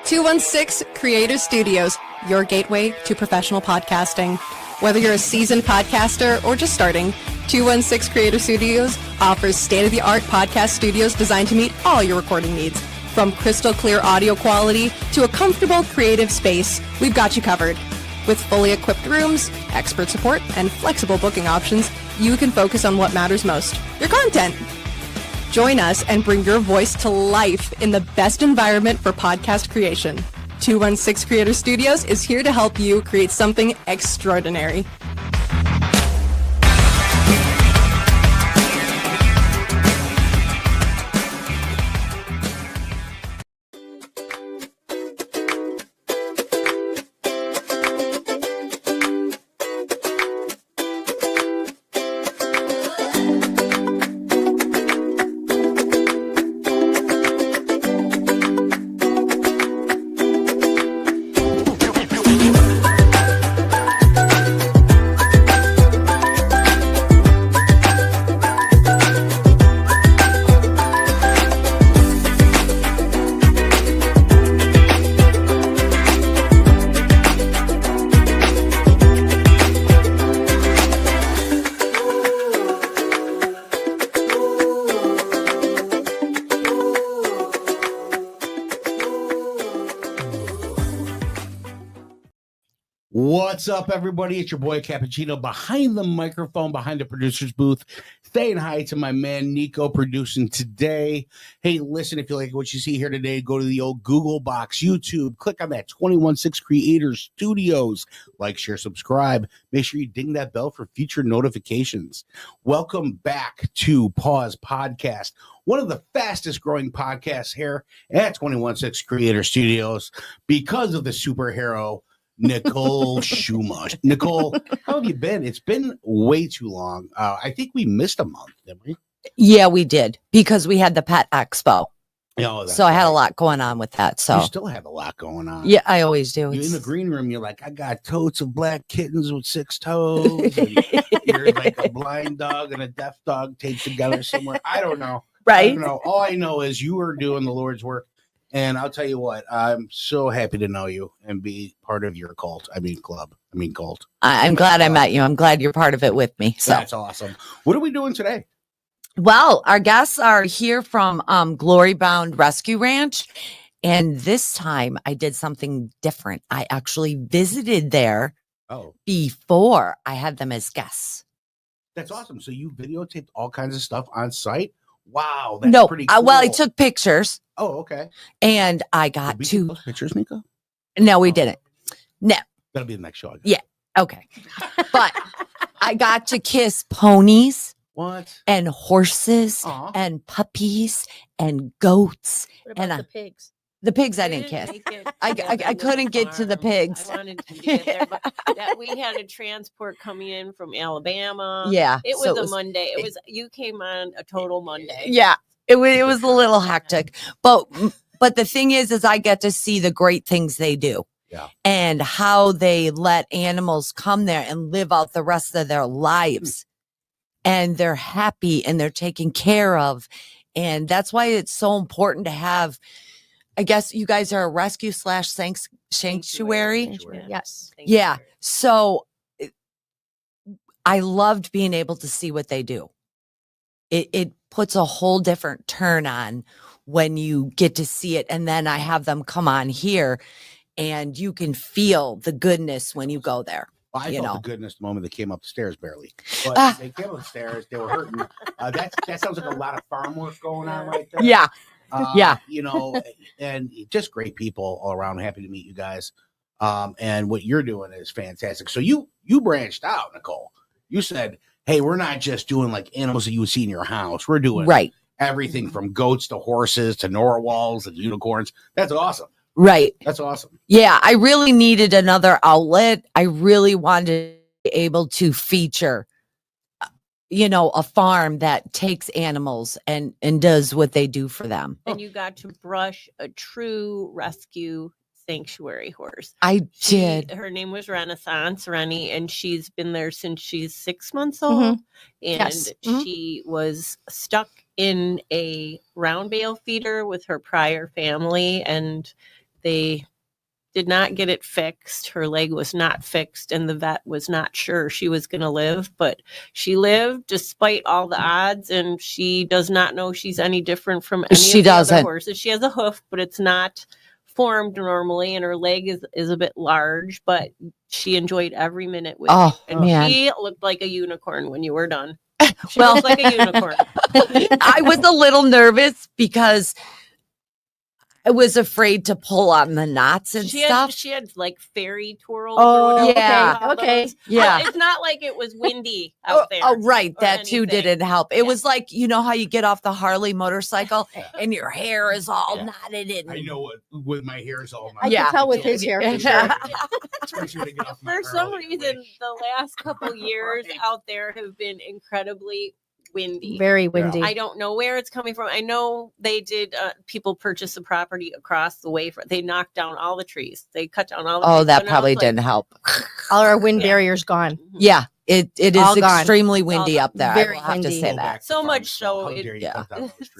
216 Creator Studios, your gateway to professional podcasting. Whether you're a seasoned podcaster or just starting, 216 Creator Studios offers state-of-the-art podcast studios designed to meet all your recording needs. From crystal clear audio quality to a comfortable creative space, we've got you covered. With fully equipped rooms, expert support, and flexible booking options, you can focus on what matters most, your content. Join us and bring your voice to life in the best environment for podcast creation. 216 Creator Studios is here to help you create something extraordinary. What's up, everybody? It's your boy Cappuccino behind the microphone, behind the producer's booth. Saying hi to my man Nico producing today. Hey, listen, if you like what you see here today, go to the old Google box, YouTube, click on that 216 Creator Studios. Like, share, subscribe. Make sure you ding that bell for future notifications. Welcome back to Paws Podcast, one of the fastest growing podcasts here at 216 Creator Studios because of the superhero Nicole Schumacher. Nicole, how have you been? It's been way too long. I think we missed a month, didn't we? Yeah, we did, because we had the pet expo. Oh, so I had a lot going on with that. So you still have a lot going on. Yeah, I always do. You're in the green room. You're like, I got totes of black kittens with 6 toes. And you're like a blind dog and a deaf dog taped together somewhere. I don't know. Right. I don't know. All I know is you are doing the Lord's work. And I'll tell you what, I'm so happy to know you and be part of your cult. Cult. I'm glad I met you. I'm glad you're part of it with me. So that's awesome. What are we doing today? Well, our guests are here from Gloryboundrr Rescue Ranch. And this time I did something different. I actually visited there before I had them as guests. That's awesome. So you videotaped all kinds of stuff on site? Wow, that's pretty cool. Well, I took pictures. Oh, okay. And I got Did we to take those pictures, Nico? No, we didn't. No. That'll be the next show. Yeah. Okay. But I got to kiss ponies. What? And horses. Aww. And puppies and goats. What about and the pigs? The pigs I didn't kiss. I couldn't get to the pigs. I wanted to get there, but we had a transport coming in from Alabama. Yeah. It was a Monday. You came on a total Monday. Yeah. It was a little hectic. But the thing is I get to see the great things they do. Yeah. And how they let animals come there and live out the rest of their lives. And they're happy and they're taken care of. And that's why it's so important to have, I guess you guys are a rescue / sanctuary. Yes. Yeah. So I loved being able to see what they do. It puts a whole different turn on when you get to see it. And then I have them come on here and you can feel the goodness when you go there. Well, I felt the goodness the moment they came up the stairs, barely. But they came up the stairs, they were hurting. That sounds like a lot of farm work going on right there. Yeah. Yeah. And just great people all around. Happy to meet you guys. And what you're doing is fantastic. So you branched out, Nicole. You said, hey, we're not just doing like animals that you would see in your house. We're doing everything from goats to horses to narwhals and unicorns. That's awesome. Right. That's awesome. Yeah. I really needed another outlet. I really wanted to be able to feature, a farm that takes animals and does what they do for them. And you got to brush a true rescue sanctuary horse. I did. Her name was Renaissance, Rennie, and she's been there since she's 6 months old. And she was stuck in a round bale feeder with her prior family, and they did not get it fixed. Her leg was not fixed, and the vet was not sure she was going to live, but she lived despite all the odds, and she does not know she's any different from any of the other horses. She has a hoof, but it's not formed normally, and her leg is a bit large, but she enjoyed every minute with you. And man. She looked like a unicorn when you were done. She looked like a unicorn. I was a little nervous because I was afraid to pull on the knots and stuff. She had like fairy twirls. or whatever. Yeah. Okay. Yeah. It's not like it was windy out there. Oh, right. That anything. too didn't help. It was like, you know how you get off the Harley motorcycle and your hair is all knotted in. I know what with my hair is all knotted. I can tell with his hair. For sure. For some reason, the last couple years out there have been incredibly windy. Very windy. I don't know where it's coming from. I know they did. People purchased the property across the way. They knocked down all the trees. They cut down all the trees. Oh, that probably didn't help. All our wind barriers gone. Yeah, it is All gone. extremely windy up there. Very I will have to windy. say that. So much so,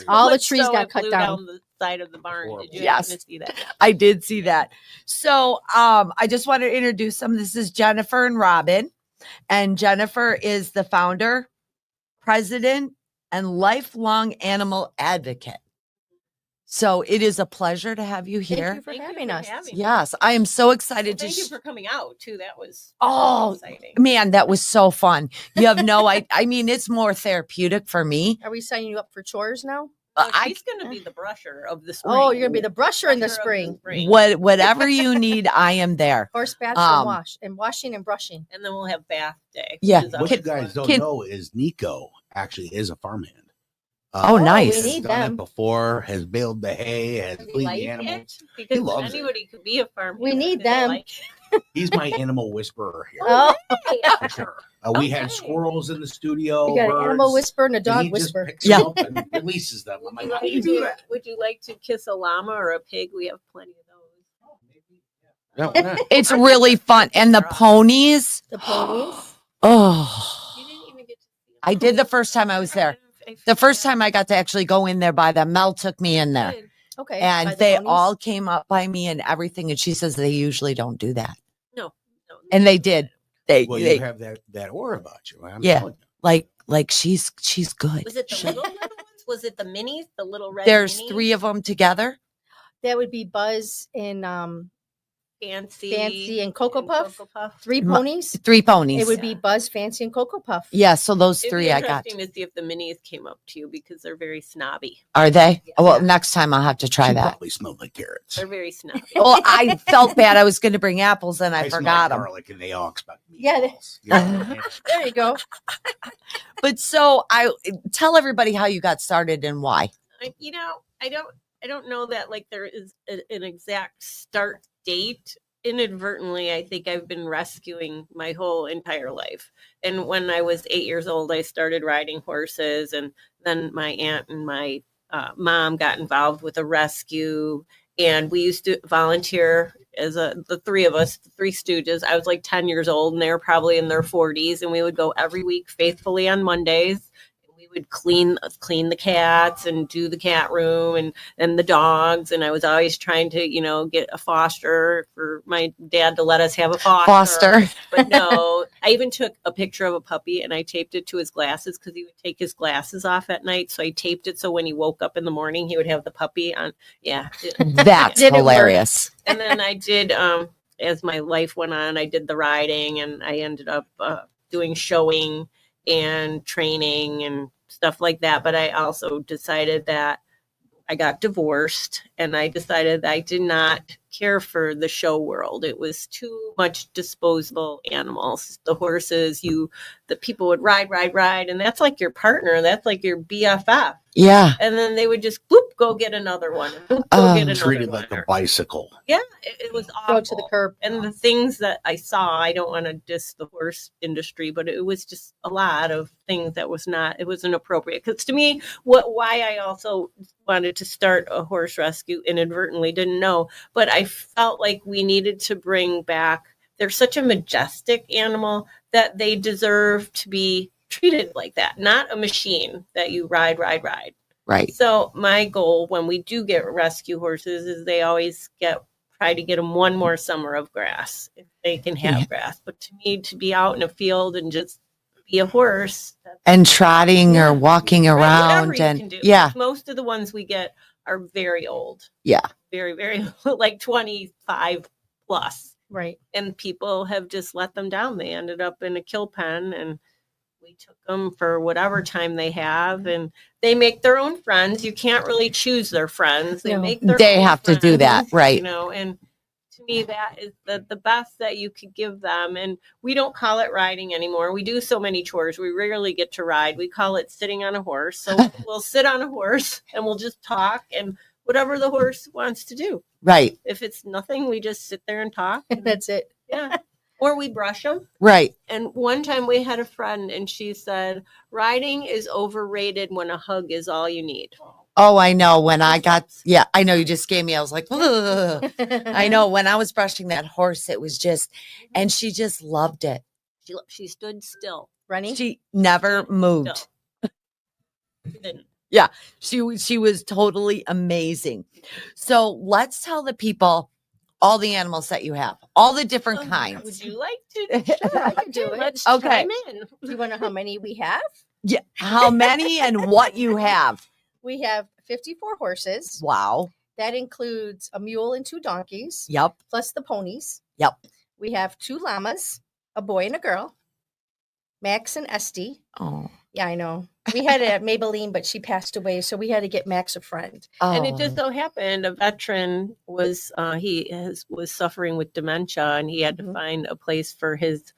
All the much trees so got it cut blew down. the side of the barn. Did you Yes. happen to see that? I did see that. So I just want to introduce them. This is Jennifer and Robin. And Jennifer is the founder, president, and lifelong animal advocate. So it is a pleasure to have you here. Thank you for having us. Yes, I am so excited Thank to. you for coming out too. That was exciting. Man, that was so fun. You have no idea. I mean, it's more therapeutic for me. Are we signing you up for chores now? She's going to be the brusher of the spring. Oh, you're gonna be the brusher in the spring. Whatever you need, I am there. Horse baths and washing and brushing. And then we'll have bath day. Yeah. What you guys don't know is Nico actually is a farmhand. Nice. We need done them. it before, has baled the hay, has cleaned the animals. Because loves anybody could be a farm. We need them. He's my animal whisperer here. Oh, For sure. We had squirrels in the studio. you got an birds, animal whisper and a and dog he just whisper. picks them up and releases them. I'm like, how do you do that? Would you like to kiss a llama or a pig? We have plenty of those. No, It's really fun. And the ponies. The ponies. Oh, You didn't even get to see them. I did the first time I was there. The first time I got to actually go in there by them, Mel took me in there. Okay. And by the they ponies? all came up by me and everything. And she says they usually don't do that. No. And they did. Well, you have that aura about you. I'm telling you. Like she's good. Was it the little ones? Was it the minis? The little red There's minis? 3 of them together. That would be Buzz and Fancy and Cocoa Puff. 3 ponies. 3 ponies. It would be Buzz, Fancy, and Cocoa Puff. Yeah, so those It'd 3 be I got. interesting to see if the minis came up to you because they're very snobby. Are they? Oh, well, next time I'll have to try She that. probably smelled like carrots. They're very snobby. Well, I felt bad. I was going to bring apples and I smell forgot like them. garlic, and they all expect Yeah, meatballs. Yeah. There you go. But so I tell everybody how you got started and why. I don't know that like there is an exact start date. Inadvertently, I think I've been rescuing my whole entire life. And when I was 8 years old, I started riding horses, and then my aunt and my mom got involved with a rescue, and we used to volunteer as the 3 of us, the 3 Stooges. I was like 10 years old, and they were probably in their 40s, and we would go every week faithfully on Mondays. We would clean the cats and do the cat room and the dogs. And I was always trying to, get a foster for my dad to let us have a foster. But no, I even took a picture of a puppy and I taped it to his glasses because he would take his glasses off at night. So I taped it so when he woke up in the morning, he would have the puppy on. Yeah. That's hilarious. And then I did, as my life went on, I did the riding and I ended up doing showing and training and stuff like that. But I also decided that I got divorced and I decided that I did not care for the show world. It was too much disposable animals. The horses, the people would ride. And that's like your partner. That's like your BFF. Yeah. And then they would just go get another one. Go get another Treated one. like a bicycle. Yeah, it was awful. Go to the curb. And the things that I saw, I don't want to diss the horse industry, but it was just a lot of things that it wasn't appropriate. Because to me, why I also wanted to start a horse rescue inadvertently, didn't know, but I felt like we needed to bring back, they're such a majestic animal that they deserve to be treated like that, not a machine that you ride. Right. So my goal when we do get rescue horses is they always get try to get them one more summer of grass if they can have grass. But to me, to be out in a field and just be a horse and trotting or walking whatever around, you and can do. yeah, Most of the ones we get are very old. Yeah. Very, very like 25 plus. Right. And people have just let them down. They ended up in a kill pen, and we took them for whatever time they have, and they make their own friends. You can't really choose their friends. They No. make their they own have to do friends, that, right? You know, and to me, that is the best that you could give them. And we don't call it riding anymore. We do so many chores. We rarely get to ride. We call it sitting on a horse. So we'll sit on a horse and we'll just talk and whatever the horse wants to do. Right, If it's nothing, we just sit there and talk. That's it. Yeah. Or we brush them. right. And one time we had a friend and she said, riding is overrated when a hug is all you need. Oh, I know. When I got, yeah, I know you just gave me, I was like, ugh. I know when I was brushing that horse, it was just, and she just loved it. She stood still. Running. She never moved. Still. She didn't. She was totally amazing. So let's tell the people all the animals that you have, all the different Would kinds. you like to? Sure, I can do it. Let's Okay. chime in. Do you want to know how many we have? Yeah. How many and what you have? We have 54 horses. Wow. That includes a mule and 2 donkeys, Yep. plus the ponies. Yep. We have 2 llamas, a boy and a girl, Max and Esty. Oh. Yeah, I know. We had a Maybelline, but she passed away, so we had to get Max a friend. And it Oh. just so happened a veteran was was suffering with dementia, and he had to Mhm. find a place for his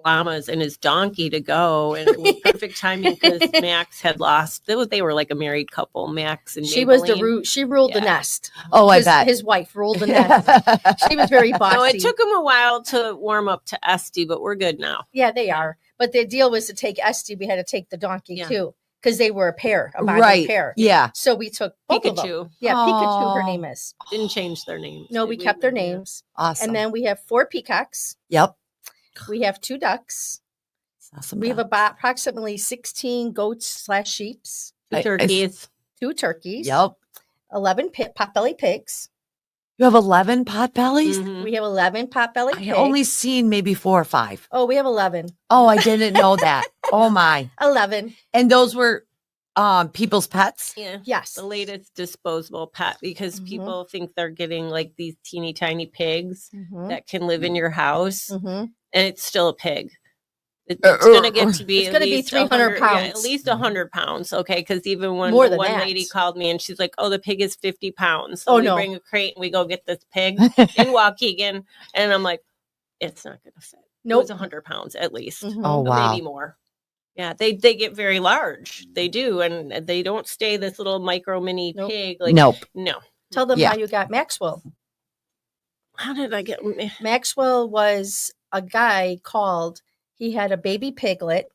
llamas and his donkey to go, and it was perfect timing because Max had lost. They were like a married couple, Max and She was the Maybelline. She ruled the Yeah. nest. Oh, I his, bet. his wife ruled the nest. She was very bossy. So it took him a while to warm up to Esty, but we're good now. Yeah, they are. But the deal was to take Esty. We had to take the donkey Yeah. too, because they were a pair, a bonded Right. pair. Yeah. So we took both of them. Pikachu Yeah, Pikachu. Her Oh. name is. didn't change their names. No, we kept their names. Awesome. And then we have 4 peacocks. Yep. We have 2 ducks. Awesome. We have about approximately 16 goats/sheeps, I- turkeys. 2 turkeys. Yep. 11 potbelly pigs. You have 11 pot bellies? Mhm. We have 11 potbelly I pigs. only seen maybe 4 or 5. Oh, we have 11. Oh, I didn't know that. Oh my. 11. And those were people's pets? Yeah. Yes. The latest disposable pet, because Mhm. people think they're getting like these teeny tiny pigs Mhm. that can live in your house, Mhm. and it's still a pig. It's going to get to be It's at gonna be least 300 100 pounds. at least 100 pounds. Okay, because even when More the than one that. lady called me and she's like, "Oh, the pig is 50 pounds." So Oh, we no. bring a crate and we go get this pig in Waukegan, and I'm like, "It's not going to fit." Nope. It's 100 pounds at least. Mhm. Oh, But wow. maybe more. Yeah, they get very large. They do, and they don't stay this little micro mini Nope. pig. Like Nope. no. Tell them Yeah. how you got Maxwell. How did I get? Maxwell was a guy called, he had a baby piglet.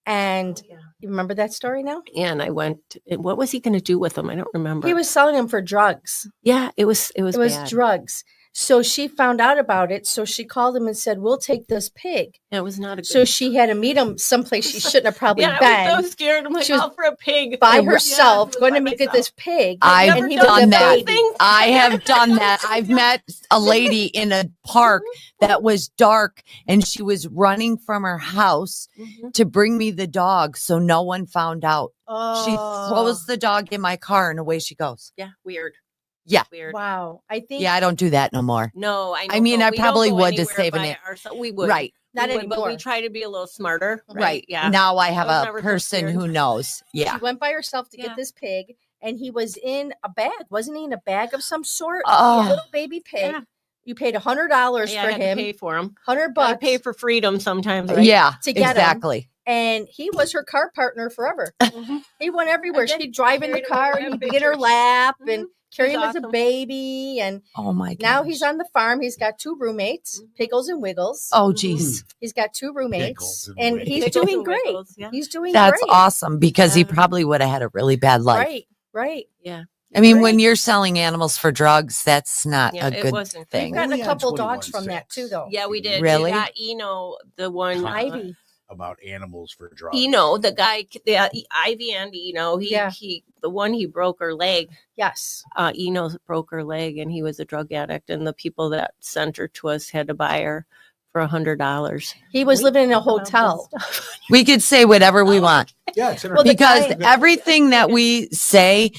And Yeah. you remember that story now? And I went. What was he going to do with them? I don't remember. He was selling them for drugs. Yeah, it was. It was. It was bad. drugs. So she found out about it. So she called him and said, "We'll take this pig." It was not a good. So she had to meet him someplace she shouldn't have probably yeah, I been. was so scared. I'm like, She was out for a pig by Yeah, herself, Yeah, going to by meet myself. this pig. I've and he never was done a that. baby. I have done that. I've met a lady in a park that was dark and she was running from her house Mhm. to bring me the dog so no one found out. She Oh, throws the dog in my car and away she goes. Yeah, weird. Yeah. Weird. wow. I think Yeah, I don't do that no more. No, I know. I mean, but I we don't probably go would to anywhere save by it. ourselves. We would. Right. not We would, but anymore. we try to be a little smarter. Right. Right. Yeah. Now I have I was a never so person scared. who knows. Yeah. She went by herself to Yeah. get this pig, and he was in a bag. Wasn't he in a bag of some sort? Oh. A little baby pig. Yeah. You paid $100 Yeah, for I had him. to pay for him. $100 Gotta bucks. pay for freedom sometimes. Right? Yeah. To get 'em. Exactly. And he was her car partner forever. Mhm. He went everywhere. I did. She'd drive in the Carried him car around, and he'd be in her pictures. lap and carry He's him as a awesome. baby. And Oh my god. now he's on the farm. He's got 2 roommates, Pickles and Wiggles. Oh geez. He's got 2 roommates, Pickles and and Wiggles. he's Pickles doing and great. Wiggles, yeah. He's doing That's great. awesome because he Yeah. probably would have had a really bad life. Right, right. Yeah. I mean, Right. when you're selling animals for drugs, that's not Yeah, a it good wasn't. thing. We've gotten We a had couple dogs from 21.6. that too, though. Yeah, we did. Really? We got the one. Ivy. about animals for drugs? The guy, Ivy and he the one he broke her leg. Yes. Broke her leg, and he was a drug addict, and the people that sent her to us had to buy her for $100. He was living in a hotel. We could say whatever we want. Yeah, it's Well, the because guy- everything that we say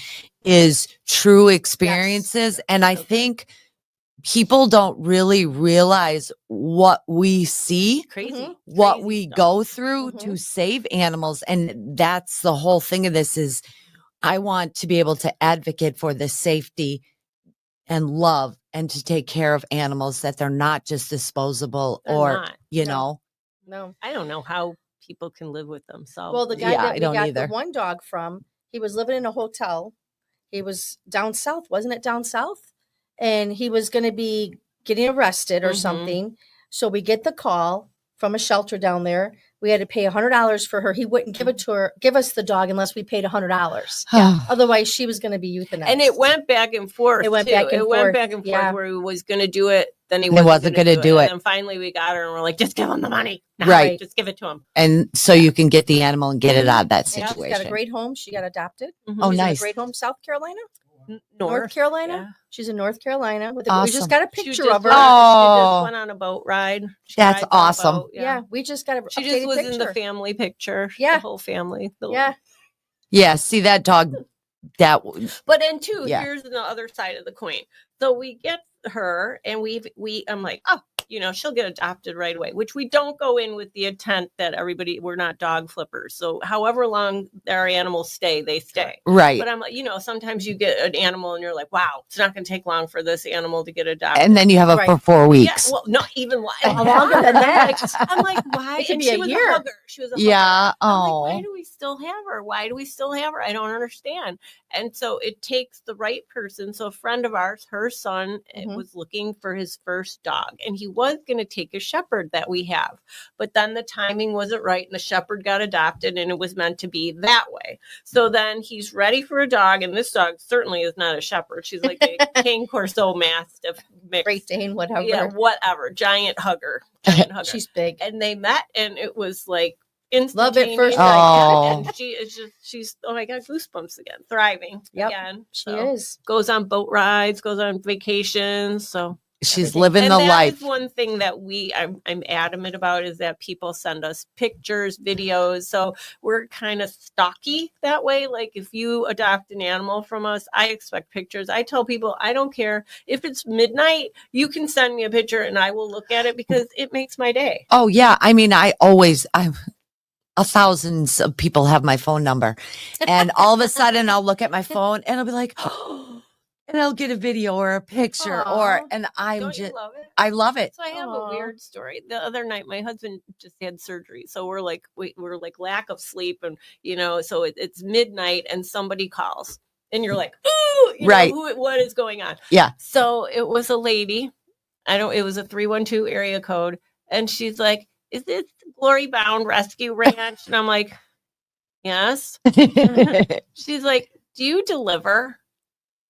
is true experiences. And I think people don't really realize what we see, Crazy. Mhm. what Crazy we stuff. go through Mhm. to save animals. And that's the whole thing of this is I want to be able to advocate for the safety and love and to take care of animals, that they're not just disposable They're or, not. No. No. I don't know how people can live with themselves. Well, the guy Yeah, that I we don't got either. the one dog from, he was living in a hotel. He was down south, wasn't it down south? And he was going to be getting arrested or Mhm. something. So we get the call from a shelter down there. We had to pay $100 for her. He wouldn't give it to her, give us the dog unless we paid $100. Otherwise, she was going to be euthanized. and it went back and forth. It went too. back and It went forth. back and forth Yeah. where he was going to do it. Then he And he wasn't going to gonna do it. And then finally we got her, and we're like, just give him the money. No, Right. Just give it to him. And so you can get the animal and get it out of that Yeah, she's got a situation. great home. She got adopted. Oh, She's in a nice. great home, South Carolina, North Carolina. Yeah. She's in North Carolina. We Awesome. just got a She picture just of her. went- She Oh. just went on a boat ride. She That's rides on a awesome. boat, Yeah, we just got a She just updated was picture. in the family picture. Yeah. The whole family. Yeah, Yeah, see that dog, that w- But then too, Yeah. here's the other side of the coin. So we get her, and I'm like, oh, she'll get adopted right away, which we don't go in with the intent that we're not dog flippers. So however long our animals stay, they stay. right. But I'm like, sometimes you get an animal and you're like, wow, it's not going to take long for this animal to get adopted. And then you have it for Right. 4 yeah, weeks. well, not even longer than that. I'm like, why? It could And be she a was year. a hugger. She was a hugger. Yeah. I'm Oh. like, why do we still have her? Why do we still have her? I don't understand. And so it takes the right person. So a friend of ours, her son, Mhm. was looking for his first dog, and he was going to take a shepherd that we have. But then the timing wasn't right, and the shepherd got adopted, and it was meant to be that way. So then he's ready for a dog, and this dog certainly is not a shepherd. She's like a Cane Corso Mastiff mix. Great Dane, whatever. Yeah, whatever. Giant hugger. Giant hugger. She's big. And they met, and it was like Love at first instantaneous. sight. And she's oh, I got goosebumps again. Thriving Yep, again. She So, is. goes on boat rides, goes on vacations. So She's everything. living and the that life. is one thing that I'm adamant about, is that people send us pictures, videos. So we're kind of stocky that way. Like if you adopt an animal from us, I expect pictures. I tell people, I don't care if it's midnight, you can send me a picture and I will look at it because it makes my day. Oh, yeah. I mean, thousands of people have my phone number. And all of a sudden I'll look at my phone and I'll be like, oh, and I'll get a video or a picture Aw. and I'm Don't just, you love it? I love it. So I have Aw. a weird story. The other night, my husband just had surgery, so we're like lack of sleep, and so it's midnight, and somebody calls, and you're like, ooh, Right. What is going on? Yeah. So it was a lady. It was a 312 area code, and she's like, "Is this Gloryboundrr Rescue Ranch?" And I'm like, "Yes." She's like, "Do you deliver?"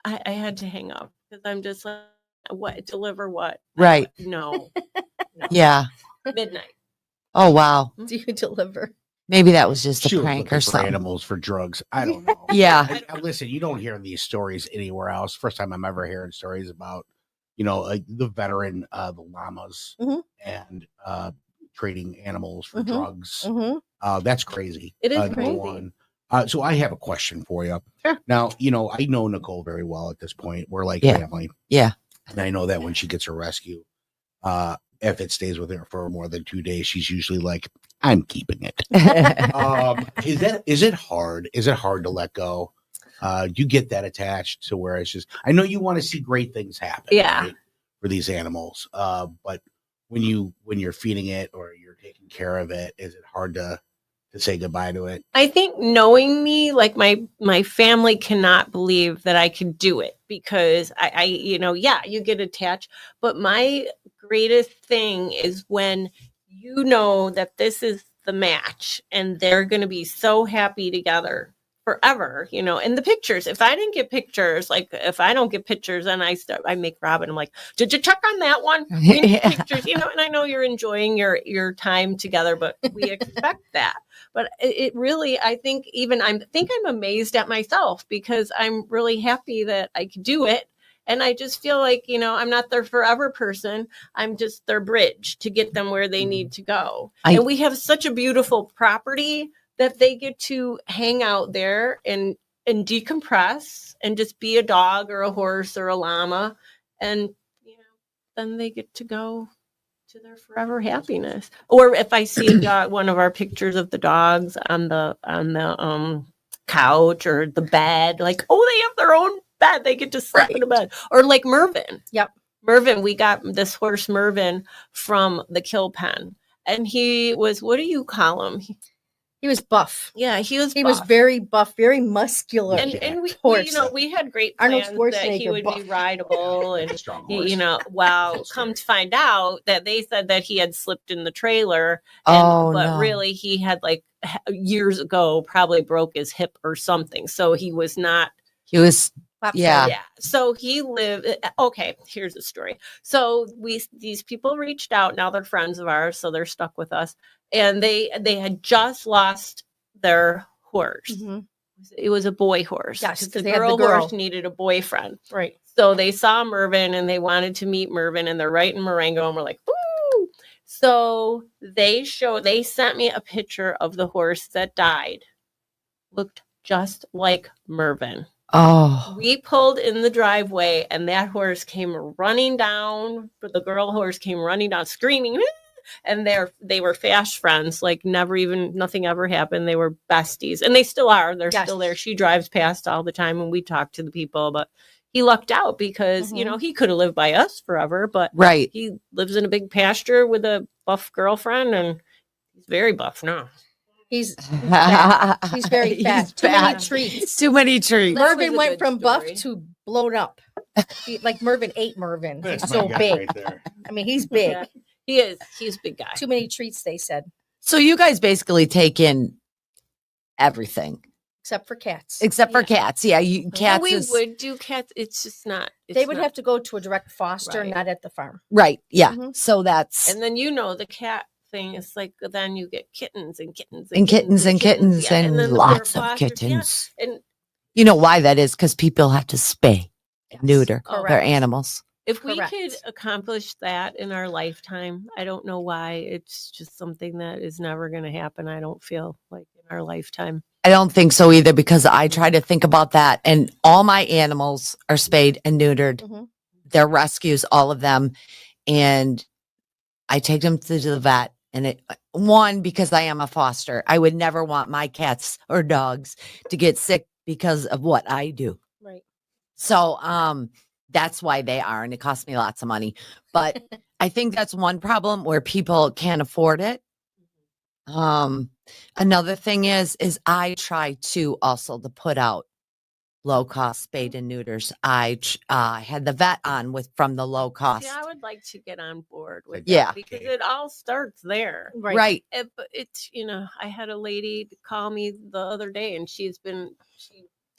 I had to hang up because I'm just like, what? Deliver what? Right. No. Yeah. Midnight. Oh, wow. Do you deliver? Maybe that was just She a was prank looking or for something. animals for drugs. I don't know. Yeah. Listen, you don't hear these stories anywhere else. First time I'm ever hearing stories about, the veteran, the llamas, Mhm. and trading animals for Mhm. drugs. Mm-hmm. That's crazy. It is number crazy. one. So I have a question for you. Sure. Now, I know Nicole very well at this point. We're like Yeah. family. Yeah. And I know that when she gets her rescue, if it stays with her for more than 2 days, she's usually like, I'm keeping it. Is it hard? Is it hard to let go? Do you get that attached to where it's just, I know you want to see great things happen, Yeah. right, for these animals. But when you're feeding it or you're taking care of it, is it hard to say goodbye to it? I think knowing me, like my family cannot believe that I can do it, because I you get attached. But my greatest thing is when you know that this is the match and they're going to be so happy together forever, and the pictures, if I didn't get pictures, like if I don't get pictures, then I make Robin, I'm like, did you check on that one? We need pictures, and I know you're enjoying your time together, but we expect that. But it really, I think I'm amazed at myself because I'm really happy that I could do it. And I just feel like, I'm not their forever person. I'm just their bridge to get them where they need to go. And we have such a beautiful property that they get to hang out there and decompress and just be a dog or a horse or a llama. And, then they get to go to their forever happiness. Or if I see a dog, one of our pictures of the dogs on the couch or the bed, like, oh, they have their own bed. They get to sleep in a bed. Or like Mervin. Yep. Mervin, we got this horse Mervin from the kill pen. And he was, what do you call him? He was buff. Yeah, he was was very buff, very muscular. And we horse. we had great Arnold plans that he Schwarzenegger would buff. be rideable. And, Strong horse. well, come to find out that they said that he had slipped in the trailer. But really he had like years ago probably broke his hip or something. So he was not. He was. Yeah. Yeah. So he lived. Okay, here's the story. So these people reached out. Now they're friends of ours, so they're stuck with us. And they had just lost their horse. Mm-hmm. It was a boy horse. Yes, because the girl horse needed a boyfriend. Right. So they saw Mervin and they wanted to meet Mervin, and they're right in Marengo, and we're like, woo! So they sent me a picture of the horse that died. Looked just like Mervin. Oh. We pulled in the driveway and that horse came running down, but the girl horse came running down screaming. And they were fast friends, like nothing ever happened. They were besties and they still are. They're still there. She drives past all the time and we talk to the people, but he lucked out because, he could have lived by us forever, but he lives in a big pasture with a buff girlfriend and he's very buff now. He's fat. He's very fat. Too many treats. Mervin went from buff to blown up. Like Mervin ate Mervin. He's so big. Right, I mean, he's big. Yeah, he is. He's a big guy. Too many treats, they said. So you guys basically take in everything. Except for cats. For cats. Yeah, cats. We would do cats. It's just not. They would have to go to a direct foster, not at the farm. Right. Yeah. Mm-hmm. So that's. And then the cat thing is like then you get kittens and kittens and kittens and kittens and lots of kittens. Yeah. And you know why that is? Because people have to spay and neuter their animals. If we could accomplish that in our lifetime, I don't know why. It's just something that is never going to happen. I don't feel like in our lifetime. I don't think so either because I try to think about that and all my animals are spayed and neutered. Mm-hmm. They're rescues, all of them. And I take them to the vet. And because I am a foster, I would never want my cats or dogs to get sick because of what I do. Right. So, that's why they are. And it costs me lots of money, but I think that's one problem where people can't afford it. Another thing is I try to put out low cost spayed and neuters. I had the vet on from the low cost. Yeah, I would like to get on board with that because it all starts there. Right. But it's, I had a lady call me the other day and she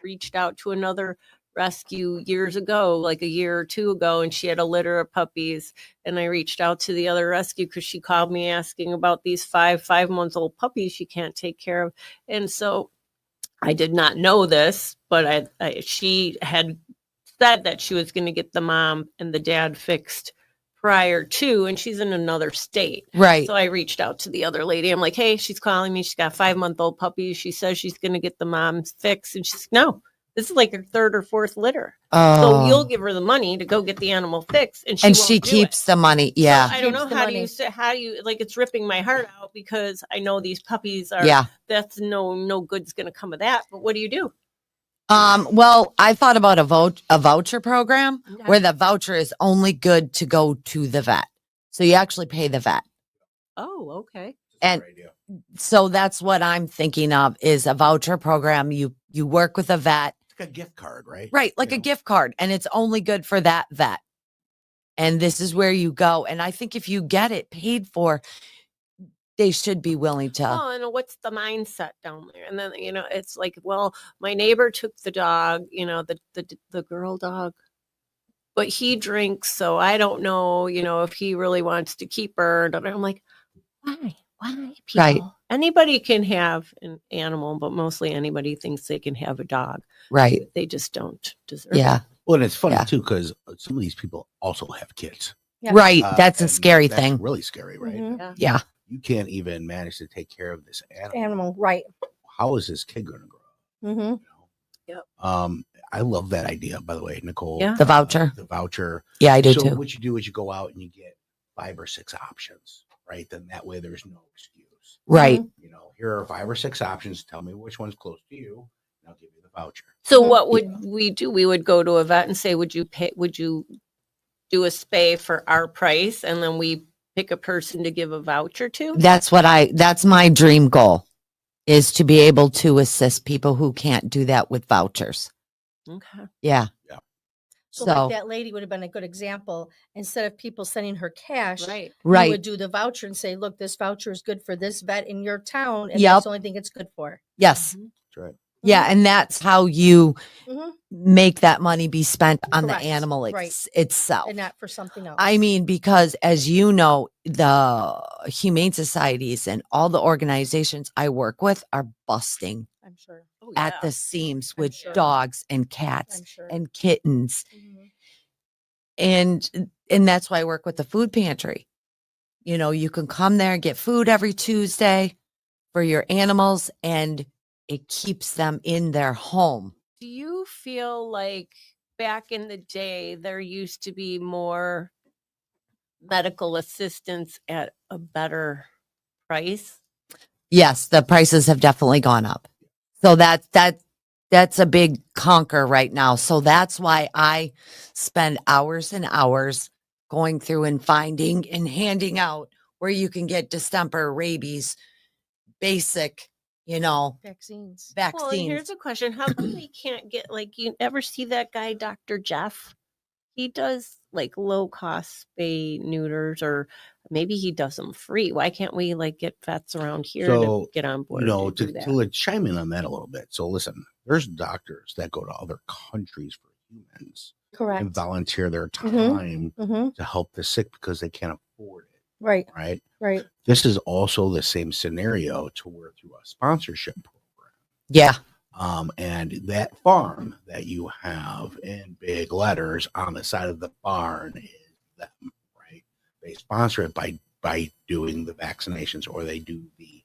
reached out to another rescue years ago, like a year or two ago, and she had a litter of puppies. And I reached out to the other rescue because she called me asking about these 5-month-old puppies she can't take care of. And so I did not know this, but she had said that she was going to get the mom and the dad fixed prior to, and she's in another state. Right. So I reached out to the other lady. I'm like, hey, she's calling me. She's got 5-month-old puppies. She says she's going to get the mom fixed. And she's no. This is like her third or fourth litter. So you'll give her the money to go get the animal fixed. And she keeps the money. Yeah. So I don't know how do you like, it's ripping my heart out because I know these puppies are, that's no good's going to come of that. But what do you do? Well, I thought about a voucher program where the voucher is only good to go to the vet. So you actually pay the vet. Oh, okay. And so that's what I'm thinking of is a voucher program. You work with a vet. Like a gift card, right? Right. Like a gift card. And it's only good for that vet. And this is where you go. And I think if you get it paid for, they should be willing to. Well, and what's the mindset down there? And then, it's like, well, my neighbor took the dog, the girl dog, but he drinks. So I don't know, if he really wants to keep her. And I'm like, why? People? Right. Anybody can have an animal, but mostly anybody thinks they can have a dog. Right. They just don't deserve Yeah. it. Well, and it's funny too, because some of these people also have kids. Yeah. Right. That's a and scary that's thing. Really scary, right? Mhm. Yeah. You can't even manage to take care of this animal. Right. How is this kid going to grow up? Mm-hmm. Yep. I love that idea, by the way, Nicole. Yeah. The voucher. The voucher. Yeah, I do So too. what you do is you go out and you get 5 or 6 options, right? Then that way there's no excuse. Right. Here are 5 or 6 options. Tell me which one's close to you, and I'll give you the voucher. So Mhm. what would we do? We would go to a vet and say, would you do a spay for our price? And then we pick a person to give a voucher to? That's my dream goal, is to be able to assist people who can't do that with vouchers. Okay. Yeah. So, So- like that lady would have been a good example. Instead of people sending her cash, Right. you Right. would do the voucher and say, look, this voucher is good for this vet in your town. And Yep. that's the only thing it's good for. Yes. Mhm. That's right. Yeah. And that's how you Mhm. make that money be spent on Correct. the animal Right. itself. And not for something else. I mean, because as you know, the humane societies and all the organizations I work with are busting I'm sure. Oh, at yeah. the seams I'm with sure. dogs and cats I'm sure. and kittens. Mhm. And that's why I work with the food pantry. You can come there and get food every Tuesday for your animals, and it keeps them in their home. Do you feel like back in the day there used to be more medical assistance at a better price? Yes, the prices have definitely gone up. So that's a big conquer right now. So that's why I spend hours and hours going through and finding and handing out where you can get distemper, rabies, basic, Vaccines. Well, and vaccines. here's a question. How come we can't get, you ever see that guy, Dr. Jeff? He does low cost spay neuters, or maybe he does them free. Why can't we get vets around here So, to get on board? to do that? to chime in on that a little bit. So listen, there's doctors that go to other countries for humans Correct. and volunteer their Mhm. time Mm-hmm. to help the sick because they can't afford it, Right. right? Right. This is also the same scenario to where through a sponsorship program. Yeah. And that farm that you have in big letters on the side of the barn is them, right? They sponsor it by doing the vaccinations, or they do the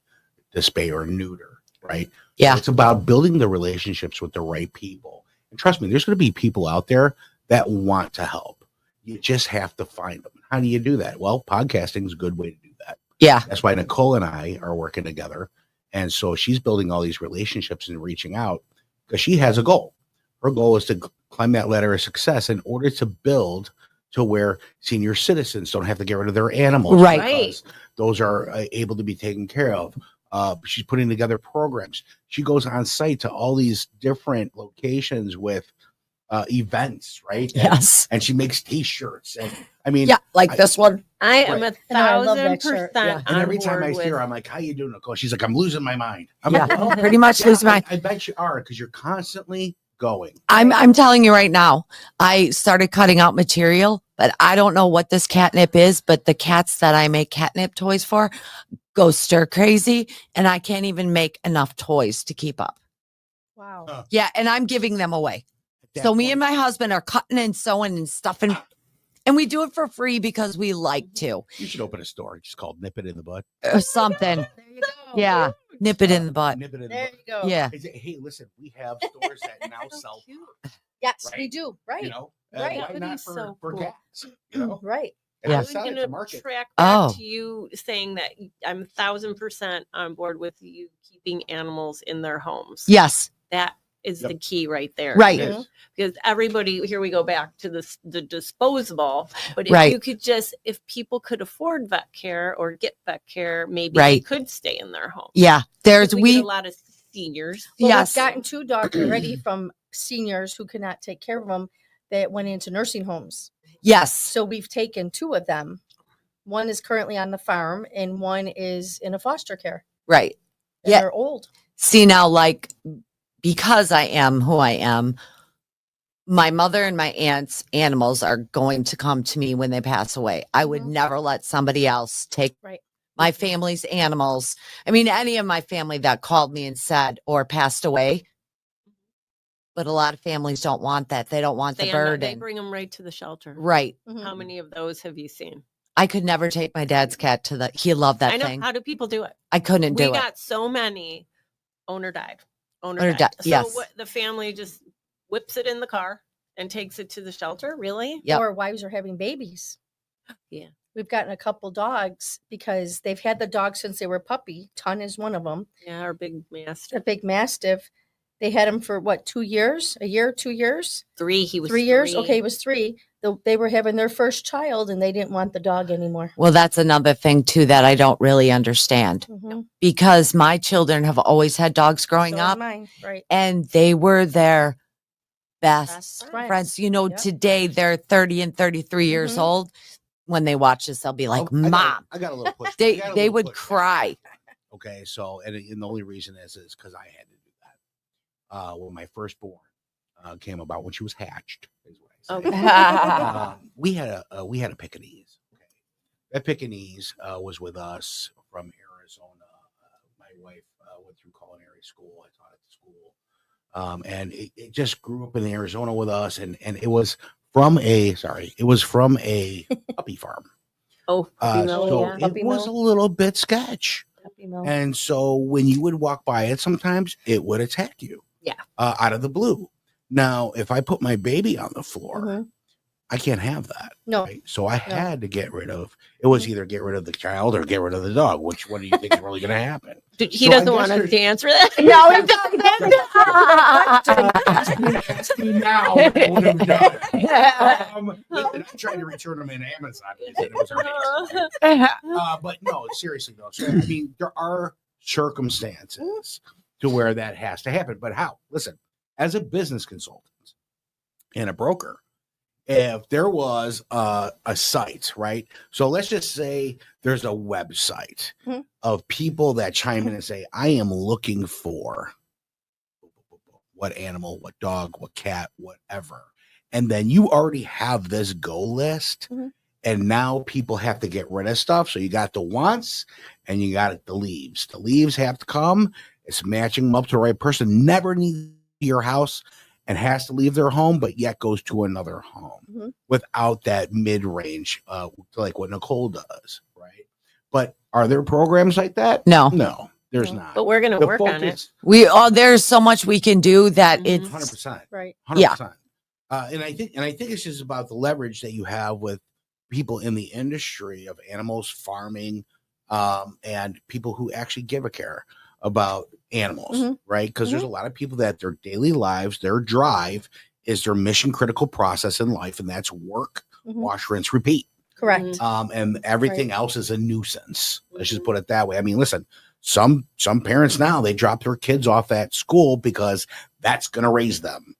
spay or neuter, right? Yeah. So it's about building the relationships with the right people. And trust me, there's going to be people out there that want to help. You just have to find them. How do you do that? Well, podcasting is a good way to do that. Yeah. That's why Nicole and I are working together. And so she's building all these relationships and reaching out because she has a goal. Her goal is to climb that ladder of success in order to build to where senior citizens don't have to get rid of their animals. Right. Because those are able to be taken care of. She's putting together programs. She goes on site to all these different locations with events, right? Yes. And she makes T-shirts. And I mean, Yeah. Like this one. I am Right. No, I love that shirt. 1,000% Yeah. and every time I on see her, board I'm like, "How you doing, Nicole?" She's like, "I'm losing my mind." I'm Yeah. like, "Well, Pretty much lose my. I bet you are, because you're constantly going. I'm telling you right now, I started cutting out material, but I don't know what this catnip is, but the cats that I make catnip toys for go stir crazy, and I can't even make enough toys to keep up. Wow. Huh. Yeah, and I'm giving them away. At that So me point- and my husband are cutting and sewing and stuffing, and we do it for free because we like to, You should open a store just called Nip It in the Bud. or something. There you go. Yeah, nip it in the butt. Nip It in the There Bud. you go. Yeah, Hey, listen, we have stores that now sell food, Yes, Right. we do. Right. you know? Right. Why That would not be for, so for cool. cats? You know? Right. And Yeah. it's I'm not- it's a going to market. track back Oh. to you saying that I'm 1,000% on board with you keeping animals in their homes. yes, That is Yep. the key right there. Right. It is. Because everybody, here we go back to the disposable. But if Right. you could if people could afford vet care or get vet care, maybe they Right. could stay in their home. yeah. There's 'Cause we get a lot of seniors. Well, Yes. we've gotten 2 dogs already from seniors who could not take care of them that went into nursing homes. yes, So we've taken 2 of them. One is currently on the farm, and one is in a foster care. Right. And Yeah. they're old. See, now, like, because I am who I am, my mother and my aunt's animals are going to come to me when they pass away. I would never let somebody else take my family's animals. I mean, any of my family that called me and said or passed away. But a lot of families don't want that. They don't want the burden. They bring them right to the shelter. Right. How many of those have you seen? I could never take my dad's cat to the. He loved that thing. How do people do it? I couldn't do it. We got so many. Owner died. Owner died. So yes. the family just whips it in the car and takes it to the shelter. Really? Yep. Or wives are having babies. Yeah. We've gotten a couple dogs because they've had the dog since they were a puppy. Ton is one of them. Yeah, our big mastiff. A big mastiff. They had him for what, 2 years? A year, 2 years? 3. He was 3 years. Okay, he was 3. They were having their first child, and they didn't want the dog anymore. Well, that's another thing too that I don't really understand because my children have always had dogs growing So up, mine, right? and they were their best Best friends. friends. You know, today they're 30 and 33 years old. When they watch this, they'll be like, "Mom." I got a little push. They would cry. Okay, so and the only reason is because I had to do that when my firstborn came about, when she was hatched. Is what I say. We had a Pekingese. Okay, that Pekingese was with us from Arizona. My wife went through culinary school. I taught at the school, and it just grew up in Arizona with us, and it was from a puppy farm. Oh, so it was a little bit sketch. And so when you would walk by it, sometimes it would attack you. Yeah. Out of the blue. Now, if I put my baby on the floor, I can't have that. No. Right? So I had to get rid of, it was either get rid of the child or get rid of the dog. Which one do you think is really going to happen? He doesn't want to dance for that? No, he doesn't. Ask me now. I would have done it. Listen, I'm trying to return them in Amazon. They said it was our but no, seriously though. So, I mean, there are circumstances to where that has to happen. But how? Listen, as a business consultant and a broker, if there was a site, right? So let's just say there's a website of people that chime in and say, I am looking for what animal, what dog, what cat, whatever. And then you already have this go list. And now people have to get rid of stuff. So you got the wants and you got the leaves. The leaves have to come. It's matching them up to the right person. Never needs your house and has to leave their home, but yet goes to another home without that mid-range, like what Nicole does, right? But are there programs like that? No, there's not. But we're going to work on it. There's so much we can do that it's 100%, right? 100%. Yeah. And I think it's just about the leverage that you have with people in the industry of animals, farming, and people who actually give a care about animals, right? Because there's a lot of people that their daily lives, their drive is their mission critical process in life, and that's work, wash, rinse, repeat. Correct. And everything else is a nuisance. Let's just put it that way. I mean, listen, some parents now, they drop their kids off at school because that's going to raise them.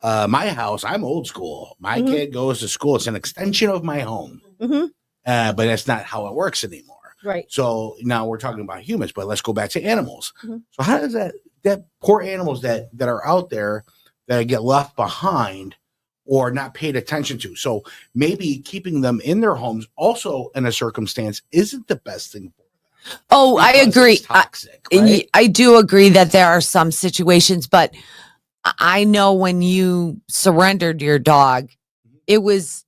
My house, I'm old school. My kid goes to school. It's an extension of my home, but that's not how it works anymore. Right. So now we're talking about humans, but let's go back to animals. So how does that poor animals that are out there that get left behind or not paid attention to? So maybe keeping them in their homes also in a circumstance isn't the best thing for them. Oh, I agree. It's toxic, right? I do agree that there are some situations, but I know when you surrendered your dog, it was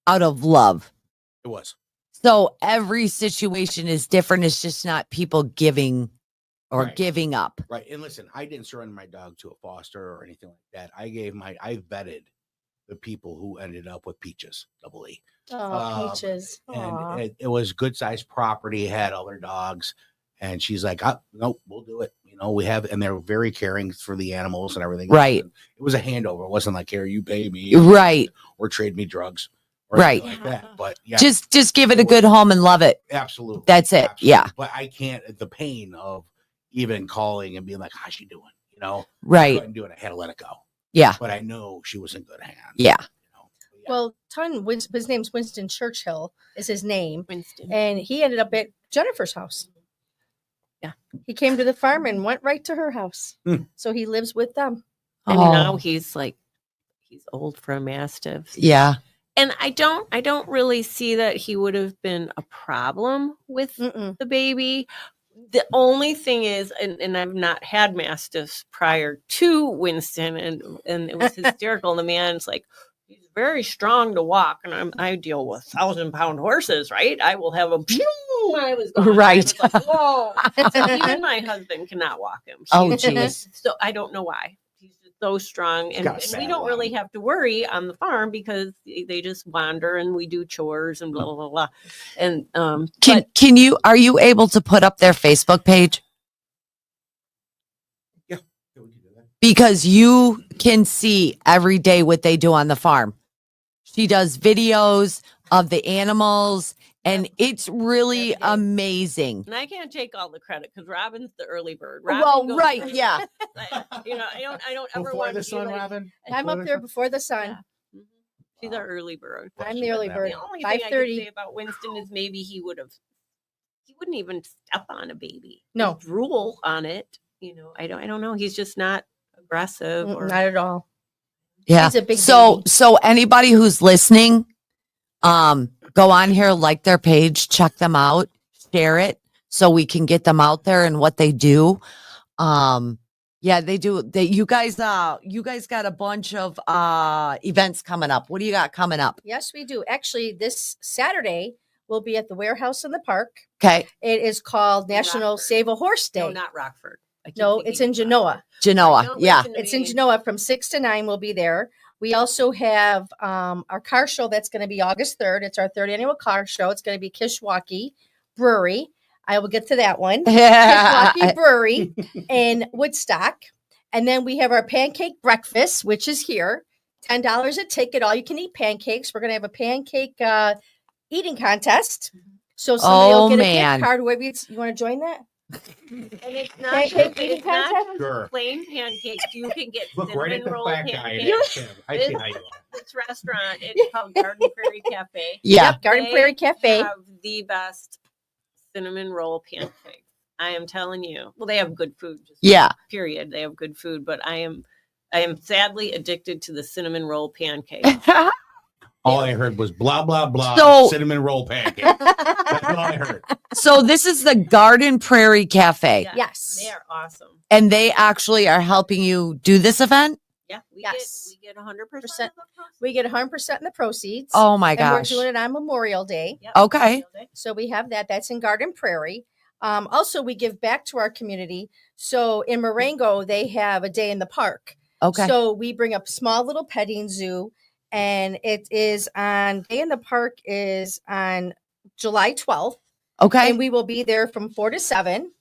out of love. It was. So every situation is different. It's just not people giving or giving up. Right. And listen, I didn't surrender my dog to a foster or anything like that. I vetted the people who ended up with Peaches, double E. Oh, Peaches. And it was good sized property, had other dogs. And she's like, no, we'll do it. You know, we have, and they're very caring for the animals and everything. Right. And it was a handover. It wasn't like, here, you pay me. Right. Or trade me drugs. Or right. like that. But yeah. Just give it a good home and love it. Absolutely. That's it. Absolutely. Yeah. But I can't, the pain of even calling and being like, how's she doing? You know? Right. I couldn't do it. I had to let it go. Yeah. But I know she was in good hands. Yeah. You know? Well, his name's Winston Churchill is his name. Winston. And he ended up at Jennifer's house. Yeah. He came to the farm and went right to her house. So he lives with them. And now he's old for a Mastiff. Yeah. And I don't really see that he would have been a problem with the baby. The only thing is, and I've not had Mastiffs prior to Winston, and it was hysterical. And the man's like, he's very strong to walk, and I deal with 1,000-pound horses, right? I will have a pew when I was gone. Right. I was like, whoa. So even my husband cannot walk him. Oh, geez. So I don't know why. He's just so strong, and we don't really have to worry on the farm because they just wander and we do chores and blah blah blah blah. And are you able to put up their Facebook page? Yeah, we can do that. Because you can see every day what they do on the farm. She does videos of the animals, and it's really amazing. And I can't take all the credit because Robin's the early bird. Right, yeah. I don't ever Before want the to sun, be like, Robin. I'm up there before the sun. Yeah. She's our early bird. I'm the early bird. The only thing I could 5:30. say about Winston is maybe he wouldn't even step on a baby. No. He'd drool on it. I don't know. He's just not aggressive or Not at all. Yeah. He's a big So baby. anybody who's listening, go on here, like their page, check them out, share it so we can get them out there and what they do. Yeah, they do. You guys got a bunch of events coming up. What do you got coming up? Yes, we do. Actually, this Saturday we'll be at the warehouse in the park. Okay. It is called National Rockford. Save a Horse Day. No, not Rockford. I keep No, thinking it's in of Genoa. Rockford. Genoa. Don't Yeah. listen to It's in me. Genoa from 6 to 9. We'll be there. We also have our car show that's going to be August 3rd. It's our third annual car show. It's going to be Kishwaukee Brewery. I will get to that one. Kishwaukee Brewery in Woodstock. And then we have our pancake breakfast, which is here. $10 a ticket. All you can eat pancakes. We're going to have a pancake eating contest. So somebody will get a gift card. Whoever you want to join that? And it's not Pancake eating it's not contest? just Sure. plain pancakes. You can get Look right at cinnamon the roll black guy. pancakes. I see how you are. This restaurant, it's called Garden Prairie Cafe. Yeah. Yep, Garden They Prairie Cafe. have the best cinnamon roll pancakes. I am telling you. Well, they have good food. Just Yeah. Period. They have good food, but I am sadly addicted to the cinnamon roll pancake. All I heard was blah blah blah. So- cinnamon roll pancake. That's all I heard. So this is the Garden Prairie Cafe, Yeah, Yes. they are awesome. and they actually are helping you do this event. Yeah, we Yes. get 100%. Percent. We get 100% in the proceeds. Oh my and gosh. we're doing it on Memorial Day. Yep. Okay. So we have that. That's in Garden Prairie. Also, we give back to our community. So in Marengo, they have a day in the park. Okay. So we bring up small little petting zoo, and it is on day in the park is on July 12th, Okay. and we will be there from 4 to 7.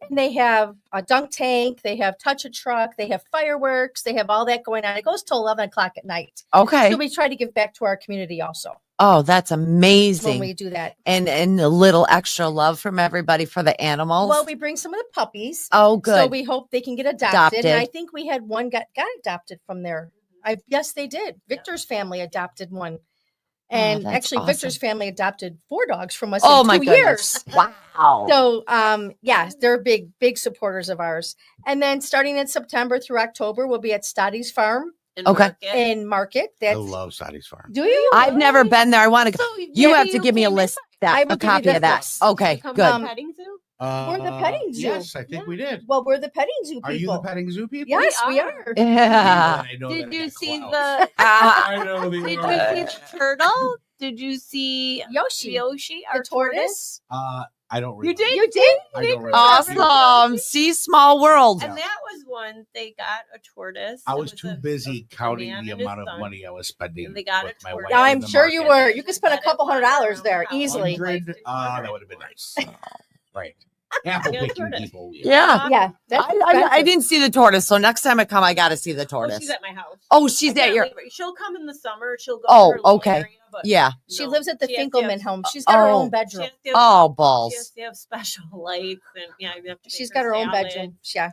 And they have a dunk tank, they have touch a truck, they have fireworks, they have all that going on. It goes till 11 o'clock at night. Okay. So we try to give back to our community also Oh, that's when amazing. we do that. And a little extra love from everybody for the animals. Well, we bring some of the puppies. Oh, good. So we hope they can get adopted. And I Adopted. think we had one got adopted from there. Yes, they did. Victor's family adopted one. And that's actually, awesome. Victor's family adopted 4 dogs from us Oh in my 2 goodness. years. Wow. So, yeah, they're big supporters of ours. And then starting in September through October, we'll be at Stoddy's Farm Okay. in Market. I That's, love Sadie's farm. do you? I've never been there. I want to go. You have to give me a list, I will a give you copy the of that. list. Okay, Come good. to the petting zoo? We're the petting zoo. Yes, I think we did. Well, we're the petting zoo people. Are you the petting zoo people? Yes, we We are. are. Yeah. I know Did that I you got see clout. the? I know the Did you see the turtle? Did you see Yoshi, Yoshi, the our tortoise. I don't remember. You did? You did? I don't remember. Awesome. See, small world. And that was one they got a tortoise. I It was too a- busy a counting man the and his amount of son. money I was spending And they got with it my toward- wife. Yeah, in I'm the sure you market. were. You could spend a couple $100 there easily. 100? That would have been nice. Right. Apple Yeah, picking tortoise. people. Yeah. Yeah, that's I expensive. didn't see the tortoise, so next time I come, I got to see the Oh, tortoise. she's at my house. Oh, she's I can't at your. leave her. She'll come in the summer. She'll go. Oh, to her little okay. area, but Yeah. She no, lives at the she has to Finkelman have- home. She's got her Oh. own She bedroom. has to have, Oh, she balls. has to have special lights, and yeah, you have to She's make got her own salad. bedroom. Yeah.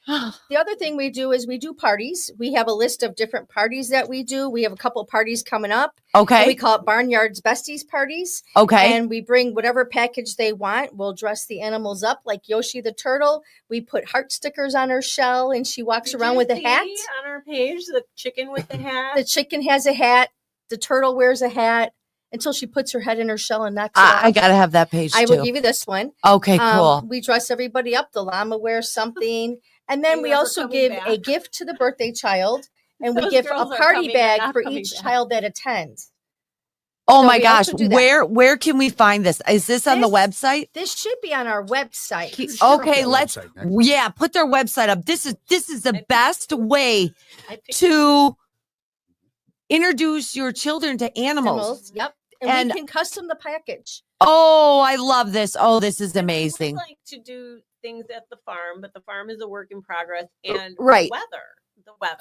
The other thing we do is we do parties. We have a list of different parties that we do. We have a couple parties coming up. Okay. And we call it Barnyard's Besties parties. Okay. And we bring whatever package they want. We'll dress the animals up like Yoshi the turtle. We put heart stickers on her shell and she walks Did around you with a see hat. on our page, the chicken with the hat. The chicken has a hat. The turtle wears a hat until she puts her head in her shell and knocks it off. I got to have that page I too. will give you this one. Okay, cool. We dress everybody up. The llama wears something. And Are then you we ever also coming give back? a gift to the birthday child. And we Those give a girls are party coming or bag not for coming each back? child that attends. Oh so my we gosh. also do that. Where can we find this? Is this on the This- website? This should be on our website. Okay, that let's website next. put their website up. This is the best way I picked to introduce your children to animals. Yep. And And- we can custom the package. Oh, I love this. Oh, this is I would amazing. like to do things at the farm, but the farm is a work in progress. And Right. the weather.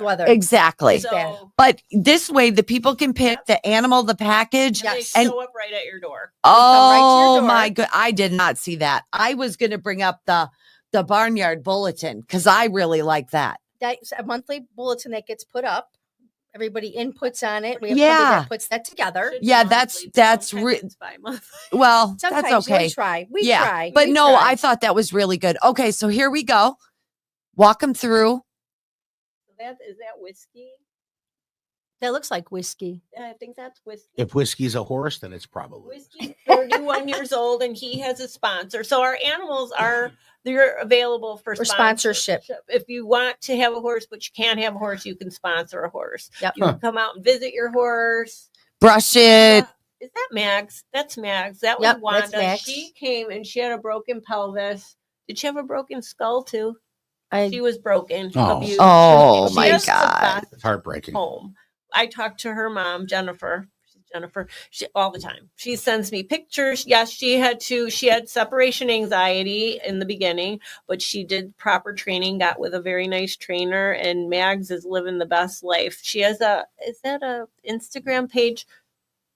Weather. Exactly. It's bad. So But this way, the people can pick the animal, the package. they Yes. And- show up right at your door. come right to your Oh door. my god, I did not see that. I was going to bring up the barnyard bulletin because I really like that. That's a monthly bulletin that gets put up. Everybody inputs on it. We have Yeah. somebody that puts that together. Should be Yeah, monthly, but that's sometimes re- it's bi-monthly. Well, Sometimes that's okay. we try. We Yeah, try. But We no, try. I thought that was really good. Okay, so here we go. Walk them through. Is that whiskey? That looks like whiskey. I think that's whiskey. If whiskey's a horse, then it's probably Whiskey's 31 years old and he has a sponsor. So our animals they're available for sponsorship. If you want to have a horse, but you can't have a horse, you can sponsor a horse. Yep. You can come out and visit your horse. Brush it. Yeah. Is that Mags? That's Mags. That was Yep, that's Wanda. Mags. She came and she had a broken pelvis. Did she have a broken skull too? I She was broken. Oh. Abused. Oh, She my has the God. best it's heartbreaking. home. I talked to her mom, Jennifer. She, all the time. She sends me pictures. Yes, she had separation anxiety in the beginning, but she did proper training, got with a very nice trainer, and Mags is living the best life. She has is that a Instagram page?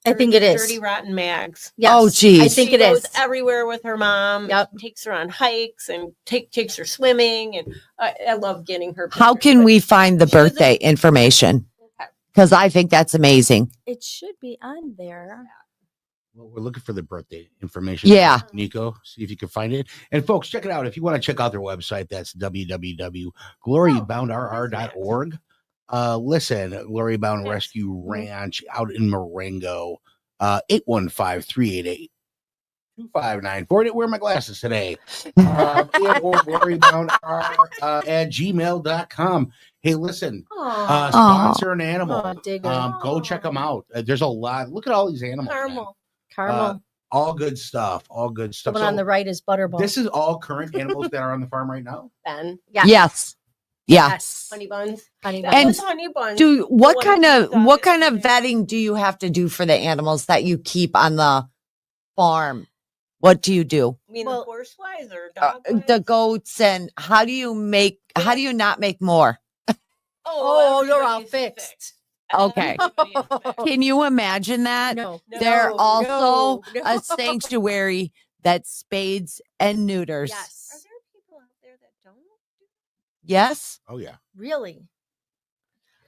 I think it is. Dirty Rotten Mags. Yes, Oh, geez. I think She it goes is. everywhere with her mom. Yep. Takes her on hikes and takes her swimming, and I love getting her. How pictures, can but we find the she was a- birthday information? Okay. Because I think that's amazing. It should be on there. Well, we're looking for the birthday information. Yeah. Nico, see if you can find it. And folks, check it out. If you want to check out their website, that's www.gloryboundrr.org. Listen, Glory Bound Yes. Rescue Ranch out in Marengo, 815-388-2594. I didn't wear my glasses today. Or gloryboundrr at gmail.com. Hey, listen, sponsor an animal. Oh, dig it. Go check them out. There's a lot. Look at all these animals. man. Caramel. Caramel. All good stuff. All good the stuff. one on the right is Butterball. This is all current animals that are on the farm right now. Ben. Yes. Yes. Yeah. Yes. Honey buns. Honey That bun. And was honey buns. Do what one kind that of you thought what it kind of was- vetting do you have to do for the animals that you keep on the farm? What do you do? I mean, Well, horse wise or dog The goats, and how do you not make more? Oh, you're all everybody's fixed. Okay. Everybody is fixed. Can you imagine that? No. They're No, also no. a sanctuary that spades and neuters. Are Yes. there people out there that don't? Yes. Oh, yeah. Really?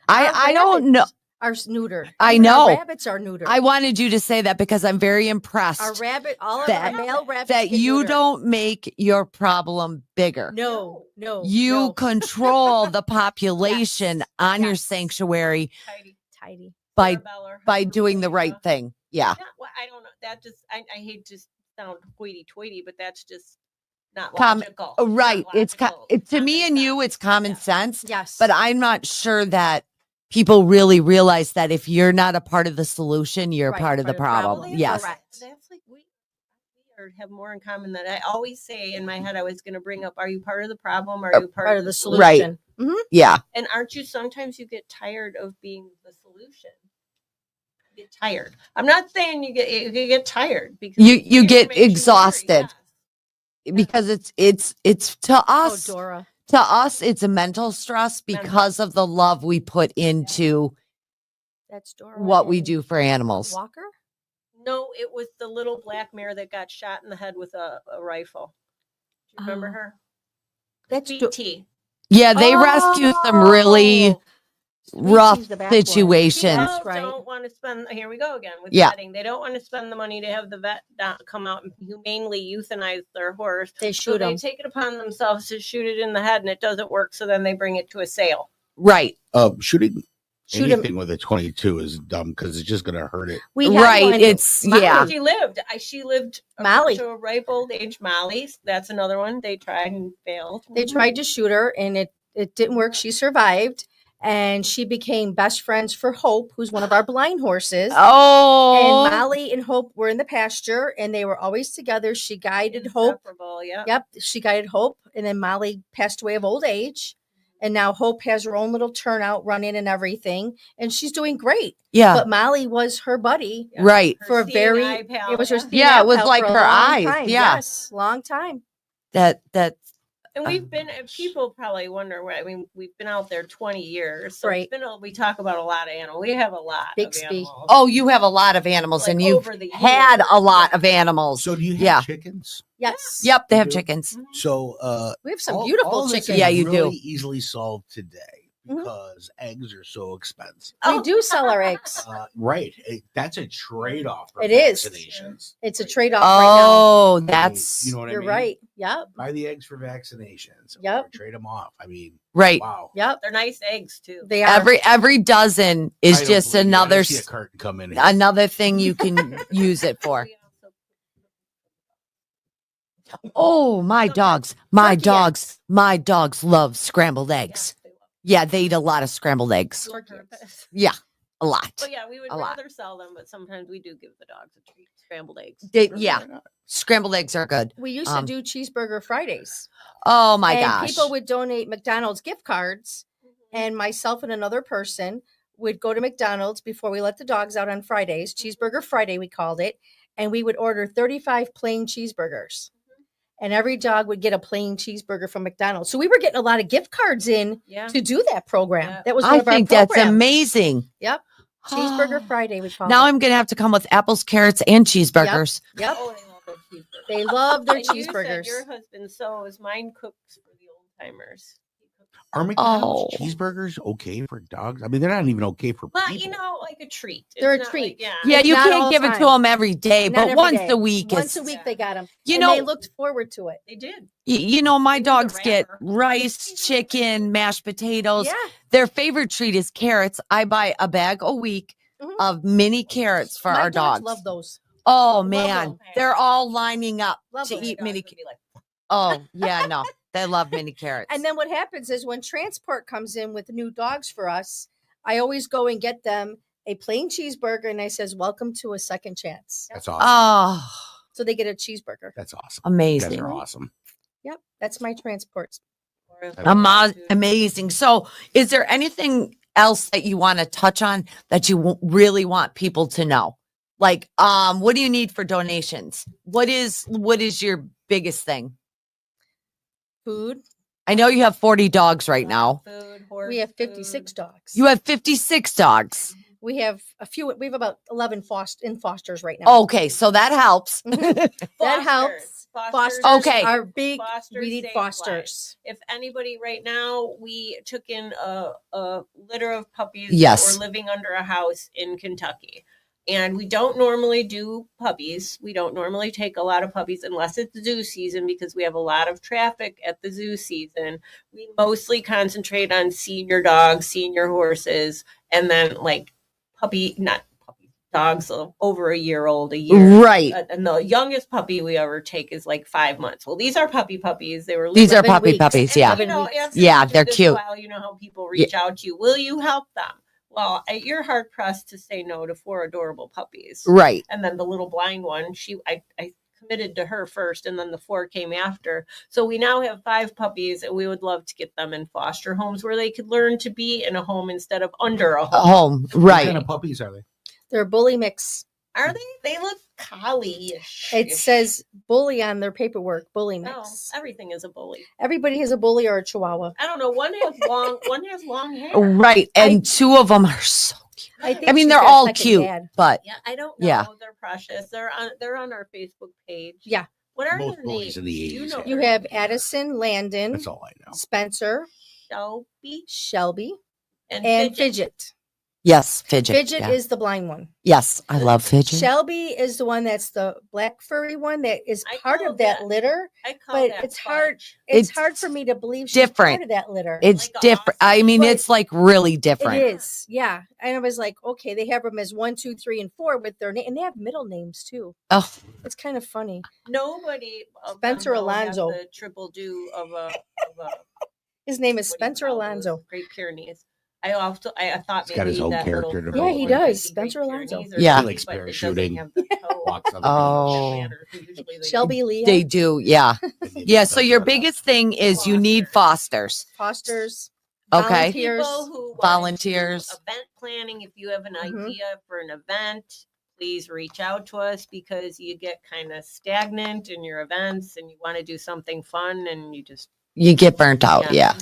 I don't know. Are neutered. I Even our know. rabbits are neutered. I wanted you to say that because I'm very Our impressed rabbit, all of that- our male rabbits that get you neutered. don't make your problem bigger. No, no. You no. control the population Yes, on your yes. sanctuary Tidy. Tidy. by Cerebellar. doing the right thing. Yeah. Yeah, well, I don't know. That just I hate to sound hoity-toity, but that's just not Com- logical. Oh, right. Not It's logical. to me Common and you, sense. it's common Yeah. sense. Yes. But I'm not sure that people really realize that if you're not a part of the solution, you're Right, part of the problem. Well, Yes. That's like we have more in common than I always say in my head. I was going to bring up: are you part of the problem? Are you part of the Right. solution. Mhm. Yeah. And aren't you sometimes you get tired of being the solution? You get tired. I'm not saying you get tired because You it get makes you worry, exhausted. yes. Because it's to Oh, us, Dora. it's a mental stress because of the love we put into That's Dora. what we and do for animals. Walker? No, it was the little black mare that got shot in the head with a rifle. Do you remember Oh. her? That's Do- BT. Yeah, they rescue some really rough She's the back one. situations. That's People right. don't want to spend. Here we go again with Yeah. vetting. They don't want to spend the money to have the vet come out and humanely euthanize their horse. They So shoot they them. take it upon themselves to shoot it in the head, and it doesn't work. So then they bring it to a sale. Right. Shooting Shoot 'em. anything with a 22 is dumb because it's just gonna hurt it. We had Right. one- It's Molly. yeah. She lived Molly. to a ripe old age. Molly. That's another one. They tried and failed. They tried to shoot her, and it didn't work. She survived, and she became best friends for Hope, who's one of our blind horses. Oh. And Molly and Hope were in the pasture, and they were always together. She guided Hope. Inseparable, yeah. Yep, she guided Hope, and then Molly passed away of old age, and now Hope has her own little turnout running and everything, and she's doing great. Yeah. But Molly was her buddy Yeah. Right. Her for a seeing very. eye pal, It was her. yeah. seeing Yeah, eye it was pal like for a her long eyes, time. yeah. Yes, long time. That's And we've been, people probably wonder why. I mean, we've been out there 20 years. So Right. it's been we talk about a lot of animals. We have a lot Bixby. of animals. oh, you have a lot of animals, Like and you've over the had years. a lot Yeah. of animals. So do you have Yeah. chickens? Yes. Yep, they have You do? chickens. So We have some all beautiful this chickens. is Yeah, you do. really easily solved today Mhm. because eggs are so expensive. We do sell our eggs. Right. That's a trade-off for It is. vaccinations. It's a trade-off right now. Oh, I mean, that's you know what I You're mean? right. Yep. Buy the eggs for vaccinations. Yep. Or trade them off. I mean, right. wow. Yep. They're nice eggs too. They are. Every dozen I is don't just believe you. I another didn't see a carton come in. Here. another thing you can use it for. We also- Oh, my dogs. My Turkey dogs. eggs. My dogs love scrambled eggs. Yes, they love Yeah, they eat a lot of scrambled eggs. them on Turkey eggs. purpose. Yeah, a lot. But yeah, we would A lot. rather sell them, but sometimes we do give the dogs a treat. Scrambled eggs. Yeah, scrambled eggs are good. We used Um, to do cheeseburger Fridays. Oh my and gosh. people would donate McDonald's gift cards, and myself and another person would go to McDonald's before we let the dogs out on Fridays. Cheeseburger Friday, we called it. And we would order 35 plain cheeseburgers. And every dog would get a plain cheeseburger from McDonald's. So we were getting a lot of gift cards in Yeah. to do that program. Yeah. That was one I of our think that's programs. amazing. Yep. Cheeseburger Friday, we called Now it. I'm gonna have to come with apples, carrots, and cheeseburgers. Yep. Oh, they love their cheeseburgers. They love their And you said cheeseburgers. your husband sews. Mine cooks for the old timers. Are McDonald's Oh. cheeseburgers okay for dogs? I mean, they're not even okay for Well, people. you know, like a treat. They're a not treat. yeah. Yeah, It's you not all can't give it to time. them every day, Not but every once day. a week Once is. a week they got them. You and know- they looked forward to it. They did. You know, my They need a dogs get wrapper. rice, chicken, mashed potatoes. Yeah. Their favorite treat is carrots. I buy a bag a week Mhm. of mini carrots for My our dogs. love those. Oh Love man, them. they're all lining up Love to those. eat Dogs mini. would be like, Oh yeah, no, they love mini carrots. And then what happens is when transport comes in with new dogs for us, I always go and get them a plain cheeseburger and I says, "Welcome to a second chance." That's awesome. Oh, So they get a cheeseburger. That's awesome. You amazing. guys are awesome. Yep, that's my transport. Amazing. So, is there anything else that you want to touch on that you really want people to know? Like, what do you need for donations? What is your biggest thing? Food. I know you have 40 dogs right now. Food, horse We have food. 56 dogs. You have 56 dogs. We have a few. We have about 11 fosters right now. Okay, so that helps. That helps. Fosters. Fosters Okay. are big. Fosters We need save fosters. If anybody right now, we took in a litter of puppies Yes. that were living under a house in Kentucky. And we don't normally do puppies. We don't normally take a lot of puppies unless it's zoo season because we have a lot of traffic at the zoo season. We mostly concentrate on senior dogs, senior horses, and then like dogs over a year old, a year. Right. And the youngest puppy we ever take is like 5 months. Well, these are puppies. They were These are 11 puppy weeks. puppies. and, Yeah. you know, weeks. after Yeah, you do they're this cute. While, you know how people reach out to you. Will you help them? Well, you're hard pressed to say no to 4 adorable puppies. Right. And then the little blind one, I committed to her first, and then the 4 came after. So we now have 5 puppies, and we would love to get them in foster homes where they could learn to be in a home instead of under a A home. home. What Right. kind of puppies are they? They're bully mix. Are they? They look collie-ish. It says bully on their paperwork. Bully no, mix. everything is a bully. Everybody has a bully or a chihuahua. I don't know. One has long hair. Right. And 2 of them are so cute. I think I mean, she's they're got all second cute, dad. but Yeah, I don't know. Yeah. They're precious. They're on our Facebook page. Yeah. What are Both their bullies names? in the Do 80s, know You their have names? Addison, Landon, That's all I know. Spencer, Shelby, and Fidget. Yes, Fidget. Fidget is the blind one. Yes, I love Fidget. Shelby is the one that's the black furry one that is I part call of that that- litter. I call But that it's hard. fudge. It's It's hard for me to believe she's different. part of that litter. It's Like a different. I mean, But it's like really different. It is, yeah. And I was like, okay, they have them as 1, 2, 3, and 4 with their name, and they have middle names too. Oh, It's kind of funny. Nobody of Spencer them, though, has Alonso. the triple do of a His name is what do you Spencer call those Alonso. Great Pyrenees. I thought He's got his maybe own that character little- developed. Yeah, he Great does. Pyrenees Spencer or Alonso. something, Yeah. He likes but it parachuting. doesn't have the toe Walks on the Oh. manner. Usually they- Shelby Lee. they do. Yeah. beach. Yeah. So your biggest thing is you need fosters. Fosters. Okay. Volunteers. People who wanna do Volunteers. event planning. If you have an Mhm. idea for an event, please reach out to us because you get kind of stagnant in your events and you want to do something fun and you just You get burnt out. Yeah.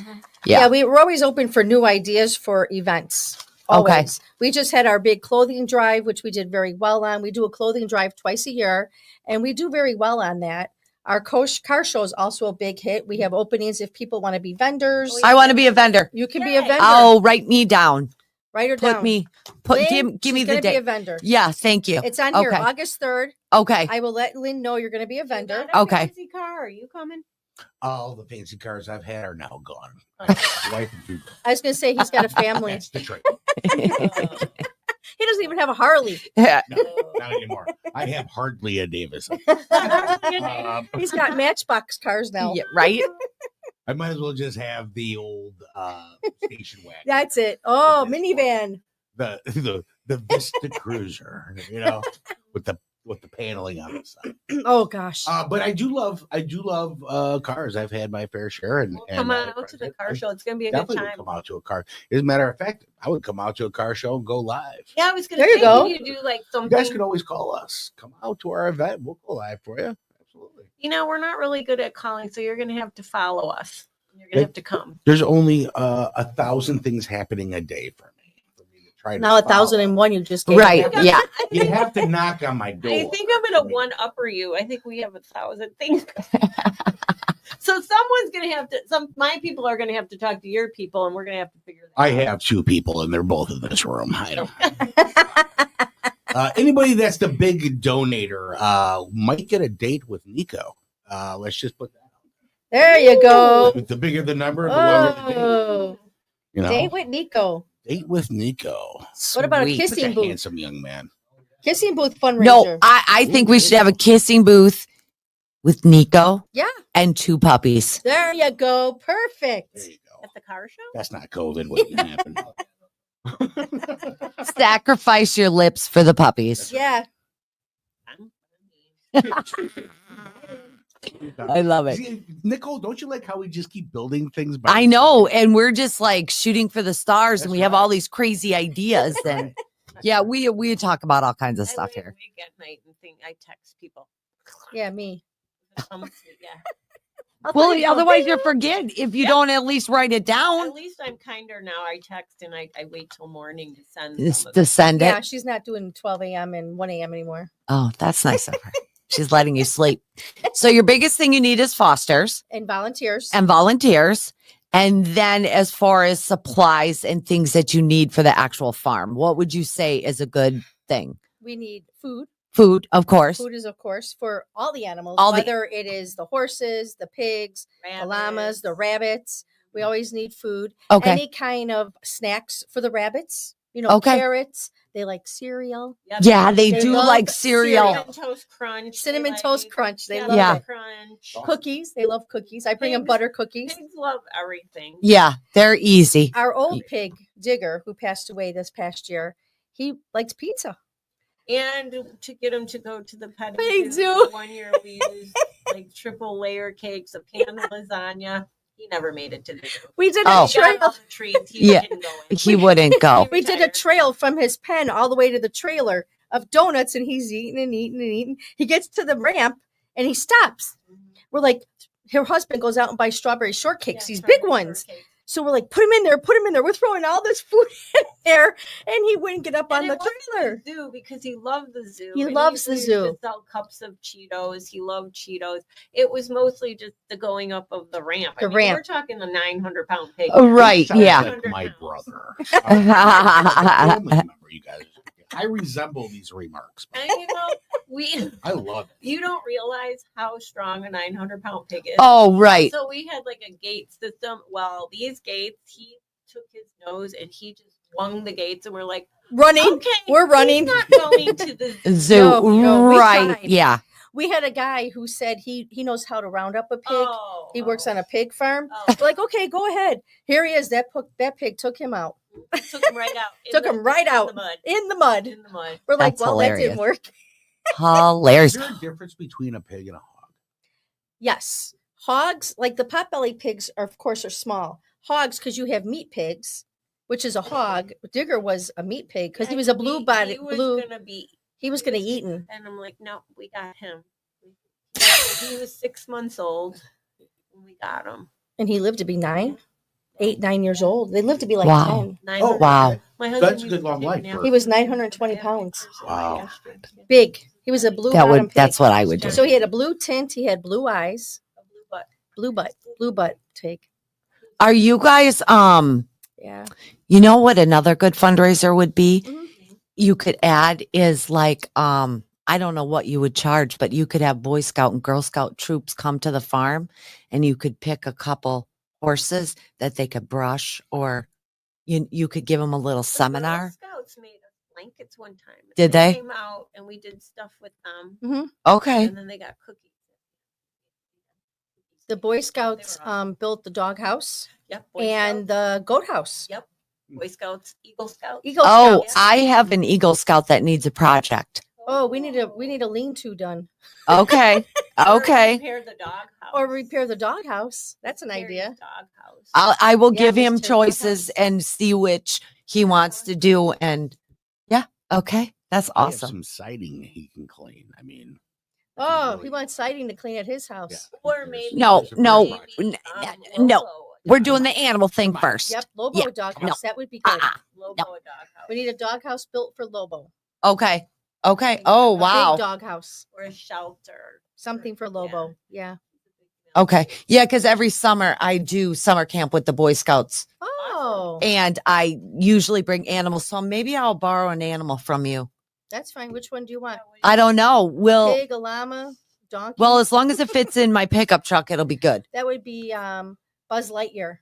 Yeah, we're always open for new ideas for events. Okay. Always. We just had our big clothing drive, which we did very well on. We do a clothing drive twice a year, and we do very well on that. Our car show is also a big hit. We have openings if people want to be vendors. I want to be a vendor. You can be a Yay. vendor. Oh, write me down. Write her Put down. me. Lynn, Give me she's the gonna be a date. vendor. Yeah. Thank you. It's on here, Okay. August 3rd. Okay. I will let Lynn know you're going to be a vendor. Okay. Fancy car. Are you coming? All the fancy cars I've had are now gone. Oh. Wife and two. I was going to say he's got a family. That's the trick. He doesn't even have a Harley. Yeah. No, not anymore. I have hardly a Davison. He's got Matchbox cars now. Yeah, right. I might as well just have the old station wagon. That's it. Oh, minivan. The Vista Cruiser, with the paneling on the side. Oh gosh. But I do love cars. I've had my fair share, and Come on out to the car show. It's going to be a good definitely would time. come out to a car. As a matter of fact, I would come out to a car show and go live. Yeah, I was going There to you say, go. can you do like You something? guys can always call us. Come out to our event. We'll go live for you. Absolutely. We're not really good at calling, so you're going to have to follow us. You're going to have to come. There's only 1,000 things happening a day for me. Try to Now 1,001 you just gave Right. me. Yeah. You have to knock on my door. I think I'm going to one-upper you. I think we have 1,000 things. So someone's going to have to, my people are going to have to talk to your people, and we're going to have to figure that I out. have two people, and they're both in this room. I don't. Anybody that's the big donator might get a date with Nico. Let's just put that out. There you go. The bigger the number, the longer the date. Oh, date with Nico. Date with Nico. What about a Sweet. Such kissing a booth? handsome young man. Kissing booth fundraiser. No, I think we should have a kissing booth with Nico. Yeah. And 2 puppies. There you go. Perfect. There you go. At the car show? That's not COVID waiting to happen. Sacrifice your lips for the puppies. Yeah. I love it. See, Nicole, don't you like how we just keep building things? I know. And we're just like shooting for the stars, and That's we have right. all these crazy ideas. And yeah, we talk about all kinds of stuff I lay here. awake at night and think I text people. Yeah, me. Yeah. I'll Well, tell you otherwise you forget if you don't at least write it down. At least I'm kinder now. I text and I wait till morning to send. It's some of to it. send Yeah, it. she's not doing 12 a.m. and 1 a.m. anymore. Oh, that's nice of her. She's letting you sleep. So your biggest thing you need is fosters And volunteers. and volunteers. And then as far as supplies and things that you need for the actual farm, what would you say is a good thing? We need food. Food, of course. Food is, of course, for all the animals, All the- whether it is the horses, the pigs, the llamas, the rabbits. We always need food. Okay. Any kind of snacks for the rabbits. Okay. Carrots. They like cereal. Yep. Yeah, they They do love like cereal. Cinnamon toast crunch. Cinnamon they Toast like. Crunch. They Yeah, love Yeah. it. crunch. Cookies. They love cookies. I bring them Pigs. butter cookies. Pigs love everything. Yeah, they're easy. Our old pig, Digger, who passed away this past year, he likes pizza. And to get them to go to the petting Petting zoo, zoo. 1 year we used like triple layer cakes, a pan of lasagna. He never made it to the zoo. We did Oh. a He got trail. all the treats. He Yeah. didn't go in. He wouldn't go. We did a retired. trail from his pen all the way to the trailer of donuts, and he's eating and eating and eating. He gets to the ramp and he stops. We're like, her husband goes out and buys strawberry shortcakes, Yeah, these strawberry big ones. shortcake. So we're like, put him in there, put him in there. We're throwing all this food in. there, and he wouldn't get up on And the it wasn't trailer. the zoo because he loved the zoo. He and loves the used to zoo. Sell cups of Cheetos. He loved Cheetos. It was mostly just the going up of the ramp. The ramp. We're talking the 900-pound pig. Right, Sounds yeah. like my 100 brother. I family member, you guys. I resemble these remarks. And I love it. you don't realize how strong a 900-pound pig is. Oh, right. So we had like a gate system. Well, these gates, he took his nose and he just swung the gates, and we're like, Running. okay, We're running. He's not going to the Zoo. No, we Right. tried. Yeah. We had a guy who said he knows how to round up a pig. Oh, He works on a pig farm. Oh. We're like, okay, go ahead. Here he is. That pig took him out. Took him right out. Took him right out. In the mud. In the mud. We're like, That's well, that hilarious. didn't work. Hilarious. Is there a difference between a pig and a hog? Yes. Hogs, like the potbelly pigs, are small. Hogs, because you have meat pigs, which is a hog. Digger was a meat pig because he was a blue body. He was gonna eat him. And I'm like, no, we got him. He was 6 months old when we got him. And he lived to be 9 years old. They lived to be like Wow. 10. Oh, wow. My husband That's a used good to long take life naps. for- He was 920 pounds. Wow. Big. He was a blue bottom pig. That's what I would do. So he had a blue tint. He had blue eyes. But Blue butt pig. Are you guys, Yeah. you know what another good fundraiser would be? Mhm. You could add is like, I don't know what you would charge, but you could have Boy Scout and Girl Scout troops come to the farm, and you could pick a couple horses that they could brush, or you could give them a little seminar. The Girl Scouts made us blankets one time. Did they? Came out and we did stuff with them. Okay. And then they got cookies. The Boy Scouts awesome. built the dog house Yep. Boy and Scouts. the goat house. Yep. Boy Scouts, Eagle Scouts. Eagle Oh, Scouts. I have an Eagle Scout that needs a project. Oh, we need a lean-to done Okay. Okay. Repair the dog house. or repair the dog house. That's an Repair idea. the dog house. I will Yeah, give me him too. choices and see which he wants to do. And yeah, okay. That's I have awesome. some siding he can clean. I mean, Oh, really- he wants siding to clean at his house. Yeah. Or maybe No, no, maybe, no. Lobo. We're doing the animal thing Come on. first. Yep, Lobo Yeah, dog no. house. That would be good. Lobo No. a dog house. We need a dog house built for Lobo. Okay. Okay. Oh, A wow. big dog house. Or a shelter. Something for Lobo. Yeah. Okay. Yeah, because every summer I do summer camp with the Boy Scouts, Oh, and I usually bring animals. So maybe I'll borrow an animal from you. that's fine. Which one do you want? I don't know. Pig, a llama, donkey? Well, as long as it fits in my pickup truck, it'll be good. That would be Buzz Lightyear.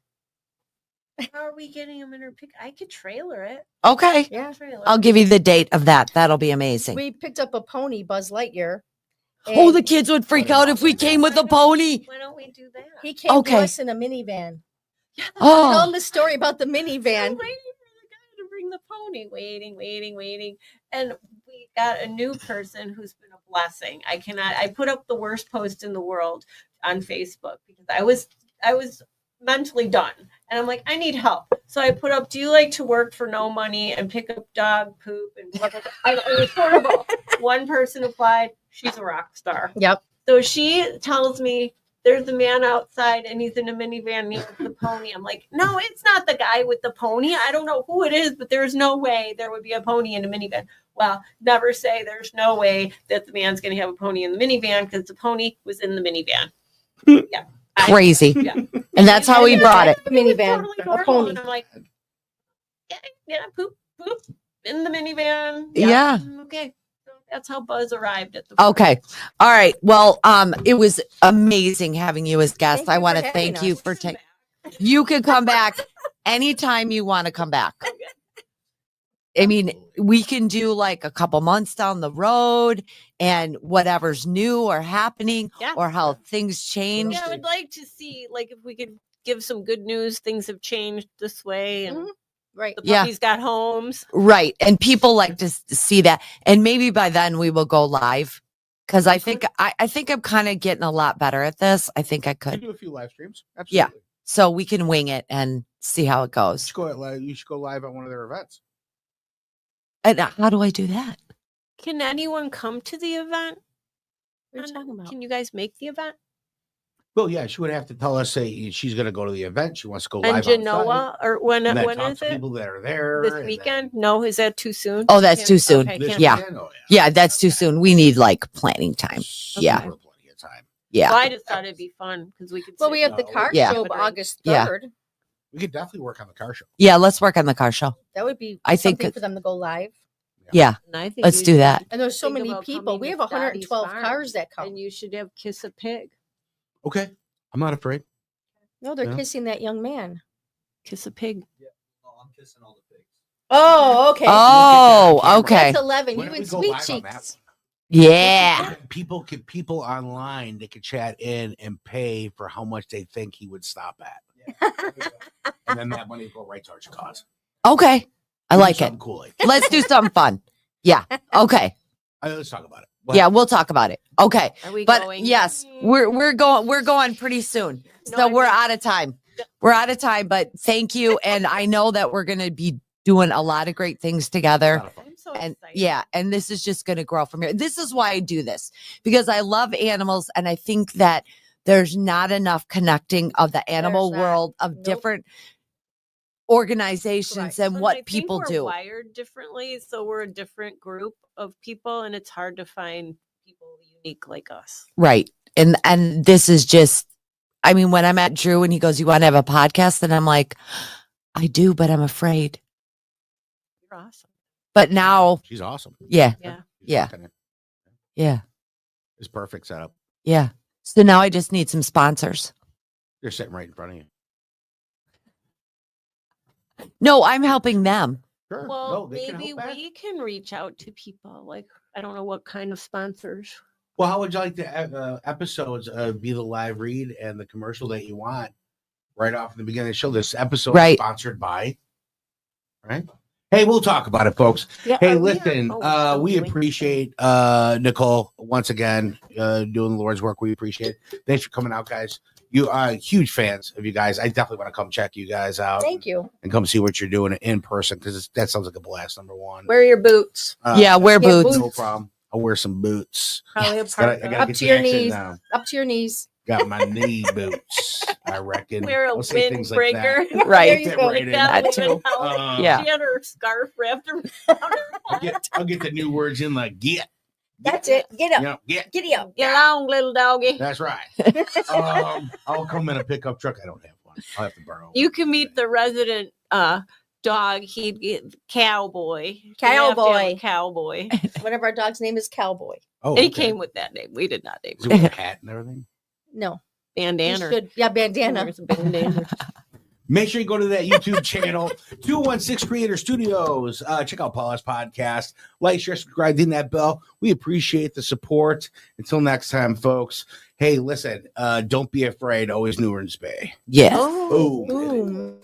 How are we getting him in her pick? I could trailer it. Okay. Yeah. Trailer. I'll give you the date of that. That'll be amazing. We picked up a pony, Buzz Lightyear. Oh, and the kids would freak out if we came with a pony. Why don't we do that? he came to Okay. us in a minivan. Tell Oh, him the story about the I'm minivan. waiting for the guy to bring the pony. Waiting. And we got a new person who's been a blessing. I put up the worst post in the world on Facebook because I was mentally done. And I'm like, I need help. So I put up, do you like to work for no money and pick up dog poop and blah, blah, blah. It was horrible. One person applied. She's a rock star. Yep. So she tells me there's a man outside and he's in a minivan near the pony. I'm like, no, it's not the guy with the pony. I don't know who it is, but there's no way there would be a pony in a minivan. Well, never say there's no way that the man's going to have a pony in the minivan because the pony was in the minivan. Yeah. crazy. Yeah. And that's how he brought it. A minivan, Totally a normal. pony. And I'm like, yeah, poop in the minivan. Yeah. Okay. So that's how Buzz arrived at the Okay. All right. Well, it was amazing having you as guest. Thank you I want for to having thank you us. for taking. You can come back anytime you want to come back. I mean, we can do like a couple months down the road and whatever's new or happening Yeah. or how things change. Yeah, I would like to see, like, if we could give some good news. Things have changed this way, and Mhm. Right. the Yeah. puppies got homes. Right. And people like to see that. And maybe by then we will go live. Cause I think I'm kind of getting a lot better at this. I think I You could. do a few live streams. Yeah. Absolutely. So we can wing it and see how it goes. You should go live at one of their events. And how do I do that? Can anyone come to the event? What are you talking about? Can you guys make the event? Well, yeah, she would have to tell us, say she's going to go to the event. She wants to go And live Genoa, or when and then when talk is to it? people that are there This and weekend? No, is that too soon? Oh, that's too soon. Okay, This can't- Yeah. weekend? Oh, Yeah, that's too soon. We need like planning time. Yeah. Super plenty of time. Yeah. Well, I just thought it'd be fun because we could. Well, sit we have the No, car yeah. show Have a drink. August Yeah. 3rd. We could definitely work on the car show. Yeah. Let's work on the car show. That would be I think something for them to go live. Yeah. And I think Let's you do should that. And there's so think many about people. coming We to have 112 Dottie's cars that Farm, come. and you should have Kiss a Pig. Okay. I'm not afraid. No, they're Yeah. kissing that young man. Kiss a pig. I'm kissing all the pigs. Oh, okay. Oh, okay. That's 11. Why You don't and we go Sweet live on that Cheeks. Yeah. People online, they could chat in and pay for how much they think he would stop at. And then that money would go right towards your cause. Okay. I Do like it. something cool. Let's do something fun. Yeah. Okay. Let's talk about it. Yeah, we'll talk about it. Okay. Are we But going? yes, we're going pretty soon. No, So I we're mean- out of time. We're out of time, but thank you. And I know that we're going to be doing a lot of great things together. I'm so And excited. yeah, and this is just going to grow from here. This is why I do this, because I love animals. And I think that there's not enough connecting of the animal There's not. world of Nope. different organizations Right. and And I what think people we're do. wired differently, so we're a different group of people, and it's hard to find people unique like us. Right. And this is just, I mean, when I'm at Drew and he goes, "You want to have a podcast?" And I'm like, "I do, but I'm afraid." You're awesome. But now, She's awesome. yeah, Yeah. She's Yeah. rocking it. yeah, It's perfect setup. yeah. So now I just need some sponsors. They're sitting right in front of you. No, I'm helping them. Sure. Well, No, they can maybe help back. we can reach out to people. Like, I don't know what kind of sponsors. Well, how would you like the episodes be the live read and the commercial that you want right off in the beginning of the show? This episode Right. is sponsored by, right? Hey, we'll talk about it, folks. Yeah. Hey, are we on- listen, oh, we okay. appreciate Nicole once again doing the Lord's work. We appreciate it. Thanks for coming out, guys. You are huge fans of you guys. I definitely want to come check you guys out. Thank you. And come see what you're doing in person because that sounds like a blast. Number one. Wear your boots. Yeah, wear Yeah, boots. No problem. I'll wear some boots. Probably a I parka. gotta Up get to the your accent knees. down. Up to your knees. Got my knee boots, I reckon. Wear a I'll say things like that. windbreaker. Right. There you Fit go. right in. That That woman, too. how Yeah. she had her scarf wrapped around her. I'll get the new words in like get. That's it. Get up. You know, get. Giddy up. Get along, little doggy. That's right. I'll come in a pickup truck. I don't have one. I'll have to borrow. You can meet the resident dog. He'd get cowboy. You have to have a Cowboy. Cowboy. Whatever our dog's name is, Cowboy. Oh, And he okay. came with that name. We did not name Is him. it with a hat and everything? No. He Bandana. should. Yeah, bandana. Wears a bandana. Make sure you go to that YouTube channel, 216 Creator Studios. Check out Paws Podcast. Like, share, subscribe, ding that bell. We appreciate the support. Until next time, folks. Hey, listen, don't be afraid. Always New Orleans Bay. Yeah. Oh. Boom. Boom.